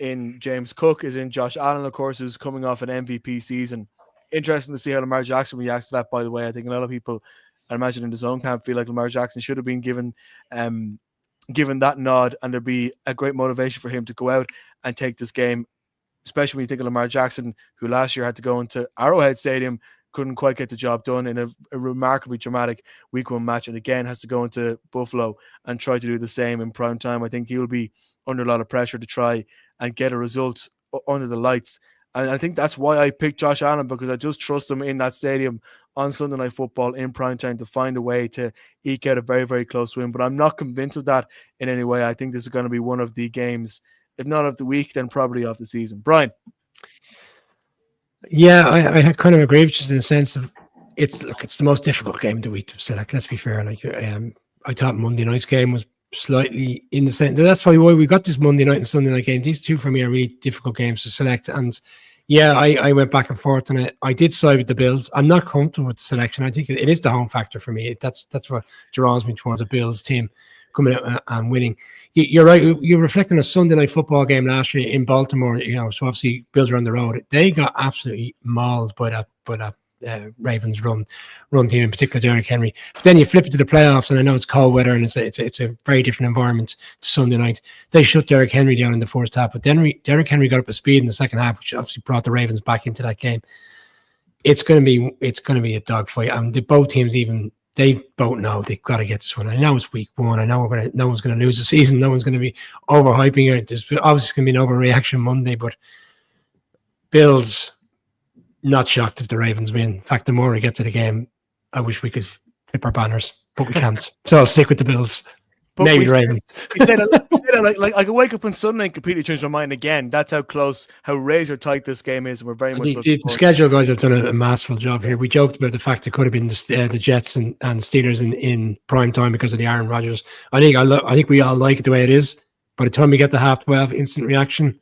in James Cook, is in Josh Allen, of course, who's coming off an MVP season. Interesting to see how Lamar Jackson reacts to that, by the way. I think a lot of people, I imagine in the zone camp, feel like Lamar Jackson should have been given that nod, and there'd be a great motivation for him to go out and take this game, especially when you think of Lamar Jackson, who last year had to go into Arrowhead Stadium, couldn't quite get the job done in a remarkably dramatic week one match, and again has to go into Buffalo and try to do the same in prime time. I think he'll be under a lot of pressure to try and get a result under the lights. And I think that's why I picked Josh Allen, because I just trust him in that stadium on Sunday Night Football in prime time to find a way to eke out a very, very close win. But I'm not convinced of that in any way. I think this is going to be one of the games, if not of the week, then probably of the season. Brian? Yeah, I kind of agree with you in the sense of it's the most difficult game of the week to select. Let's be fair. I thought Monday night's game was slightly in the sense. That's why we got this Monday night and Sunday night game. These two for me are really difficult games to select. And yeah, I went back and forth on it. I did side with the Bills. I'm not comfortable with the selection. I think it is the home factor for me. That's what draws me towards a Bills team coming out and winning. You're right. You're reflecting a Sunday Night Football game last year in Baltimore. So obviously Bills are on the road. They got absolutely mauled by that Ravens run team, in particular Derrick Henry. But then you flip it to the playoffs, and I know it's cold weather and it's a very different environment to Sunday night. They shut Derrick Henry down in the first half, but Derrick Henry got up to speed in the second half, which obviously brought the Ravens back into that game. It's going to be a dogfight, and both teams they both know they've got to get this one. I know it's week one. I know no one's going to lose the season. No one's going to be overhyping it. There's obviously going to be an overreaction Monday, but Bills, not shocked if the Ravens win. In fact, the more I get to the game, I wish we could flip our banners, but we can't. So I'll stick with the Bills. But maybe the Ravens. We said like I could wake up on Sunday and completely change my mind again. That's how close, how razor tight this game is. And we're very much the schedule guys have done a masterful job here. We joked about the fact it could have been the Jets and Steelers in prime time because of the Aaron Rodgers. I think we all like it the way it is. By the time we get to 12:30, instant reaction,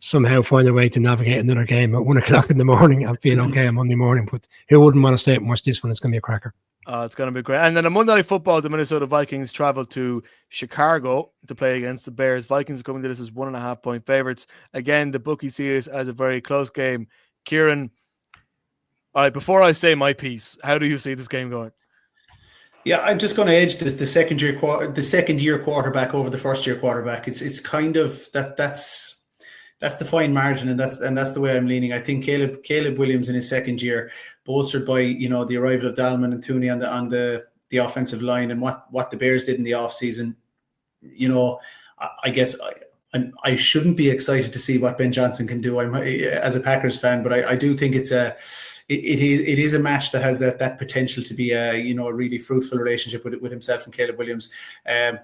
somehow find a way to navigate another game at 1 o'clock in the morning and feel okay on Monday morning. But who wouldn't want to stay up and watch this one? It's going to be a cracker. It's going to be great. And then on Monday Night Football, the Minnesota Vikings travel to Chicago to play against the Bears. Vikings are coming to this as 1.5 point favorites. Again, the bookie see this as a very close game. Kieran, all right, before I say my piece, how do you see this game going? Yeah, I'm just going to edge the second year quarterback over the first year quarterback. It's kind of that's the fine margin, and that's the way I'm leaning. I think Caleb Williams in his second year, bolstered by the arrival of Dalman and Tooney on the offensive line, and what the Bears did in the offseason. I guess I shouldn't be excited to see what Ben Johnson can do. I'm as a Packers fan, but I do think it is a match that has that potential to be a really fruitful relationship with himself and Caleb Williams.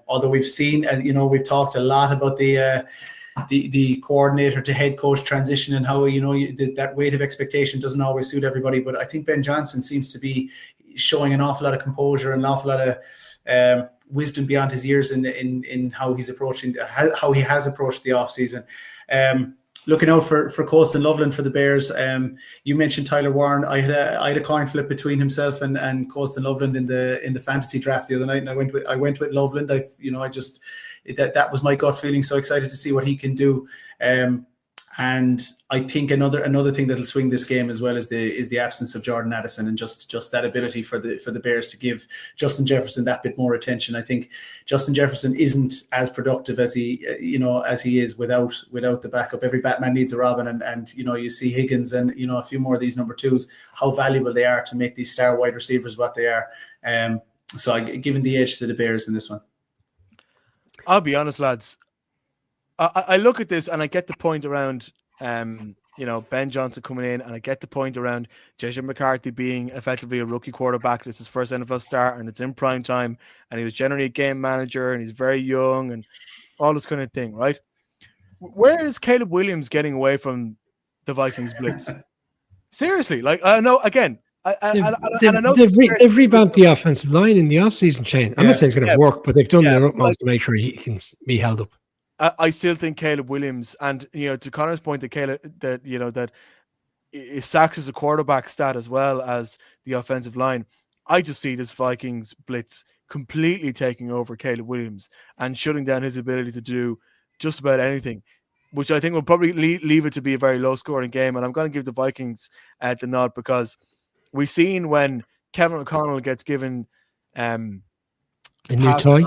Although we've seen, we've talked a lot about the coordinator to head coach transition and how that weight of expectation doesn't always suit everybody, but I think Ben Johnson seems to be showing an awful lot of composure and an awful lot of wisdom beyond his years in how he's approaching, how he has approached the offseason. Looking out for Colston Loveland for the Bears. You mentioned Tyler Warren. I had a coin flip between himself and Colston Loveland in the fantasy draft the other night, and I went with Loveland. That was my gut feeling. So excited to see what he can do. And I think another thing that'll swing this game as well is the absence of Jordan Addison, and just that ability for the Bears to give Justin Jefferson that bit more attention. I think Justin Jefferson isn't as productive as he is without the backup. Every Batman needs a Robin, and you see Higgins and a few more of these number twos, how valuable they are to make these star wide receivers what they are. So I'm giving the edge to the Bears in this one. I'll be honest, lads. I look at this and I get the point around, Ben Johnson coming in, and I get the point around JJ McCarthy being effectively a rookie quarterback. This is his first NFL start, and it's in prime time, and he was generally a game manager, and he's very young, and all this kind of thing, right? Where is Caleb Williams getting away from the Vikings blitz? Seriously, I know again. They've revamped the offensive line in the offseason chain. I'm not saying it's going to work, but they've done their utmost to make sure he can be held up. I still think Caleb Williams, and to Connor's point, that sacks as a quarterback stat as well as the offensive line. I just see this Vikings blitz completely taking over Caleb Williams and shutting down his ability to do just about anything, which I think will probably leave it to be a very low scoring game. And I'm going to give the Vikings the nod, because we've seen when Kevin O'Connell gets given a new toy.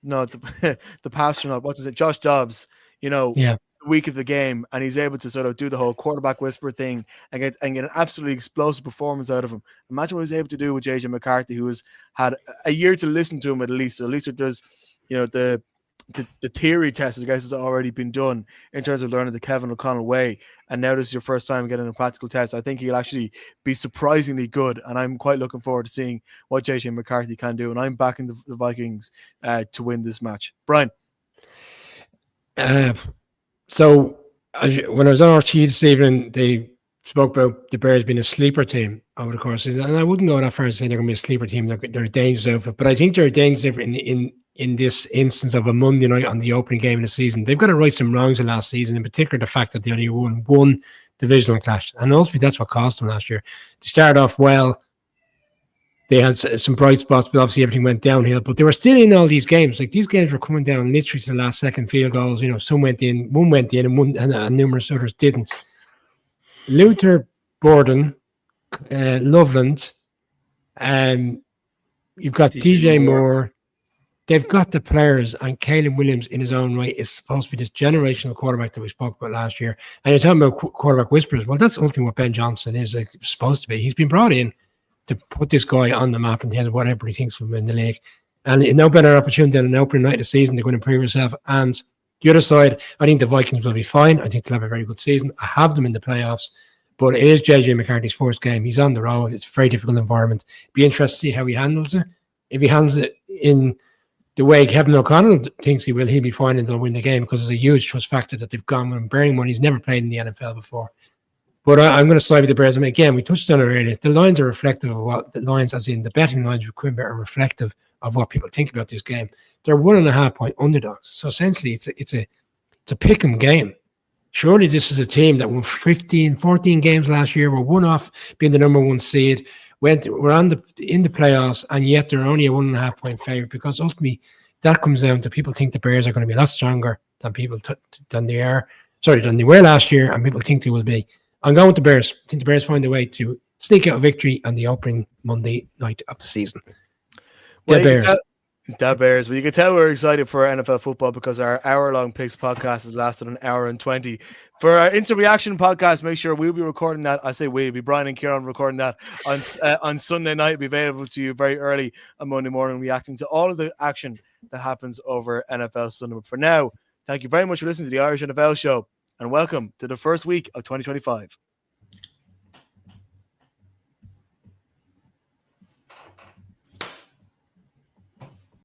No, the pastor, what's it? Josh Dobbs, the week of the game, and he's able to sort of do the whole quarterback whisper thing and get an absolutely explosive performance out of him. Imagine what he's able to do with JJ McCarthy, who has had a year to listen to him at least. So at least it does, the theory test, I guess, has already been done in terms of learning the Kevin O'Connell way. And now this is your first time getting a practical test. I think he'll actually be surprisingly good. And I'm quite looking forward to seeing what JJ McCarthy can do. And I'm backing the Vikings to win this match. Brian. So when I was on RT this evening, they spoke about the Bears being a sleeper team over the course. And I wouldn't go that far as saying they're going to be a sleeper team. They're a dangerous outfit. But I think they're a dangerous outfit in this instance of a Monday night on the opening game of the season. They've got to right some wrongs in last season, in particular the fact that they only won one divisional clash. And ultimately that's what cost them last year. They started off well. They had some bright spots, but obviously everything went downhill. But they were still in all these games. Like, these games were coming down literally to the last second field goals. Some went in, and numerous others didn't. Luther Burden Loveland. You've got DJ Moore. They've got the players, and Caleb Williams in his own right is supposed to be this generational quarterback that we spoke about last year. And you're talking about quarterback whisperers. Well, that's ultimately what Ben Johnson is supposed to be. He's been brought in to put this guy on the map in terms of what everybody thinks of him in the league. And no better opportunity than an opening night of the season to go and improve yourself. And the other side, I think the Vikings will be fine. I think they'll have a very good season. I have them in the playoffs. But it is JJ McCarthy's first game. He's on the road. It's a very difficult environment. Be interested to see how he handles it. If he handles it in the way Kevin O'Connell thinks he will, he'll be fine and they'll win the game because there's a huge trust factor that they've gone with him. Bearing in mind, he's never played in the NFL before. But I'm going to side with the Bears. I mean, again, we touched on it earlier. The lines are reflective of what the lines, as in the betting lines with Quimber, are reflective of what people think about this game. They're 1.5 point underdogs. So essentially, it's a pick 'em game. Surely this is a team that won 14 games last year. Were one off being the number one seed. We're in the playoffs, and yet they're only a 1.5 point favorite because ultimately that comes down to people think the Bears are going to be a lot stronger than they were last year, and people think they will be. I'm going with the Bears. I think the Bears find a way to sneak out a victory on the opening Monday night of the season. The Bears. Well, you can tell we're excited for NFL football because our hour-long picks podcast has lasted an hour and 20. For our instant reaction podcast, make sure we'll be recording that. I say we'll be Brian and Kieran recording that on Sunday night. It'll be available to you very early on Monday morning, reacting to all of the action that happens over NFL Sunday. But for now, thank you very much for listening to the Irish NFL Show, and welcome to the first week of 2025.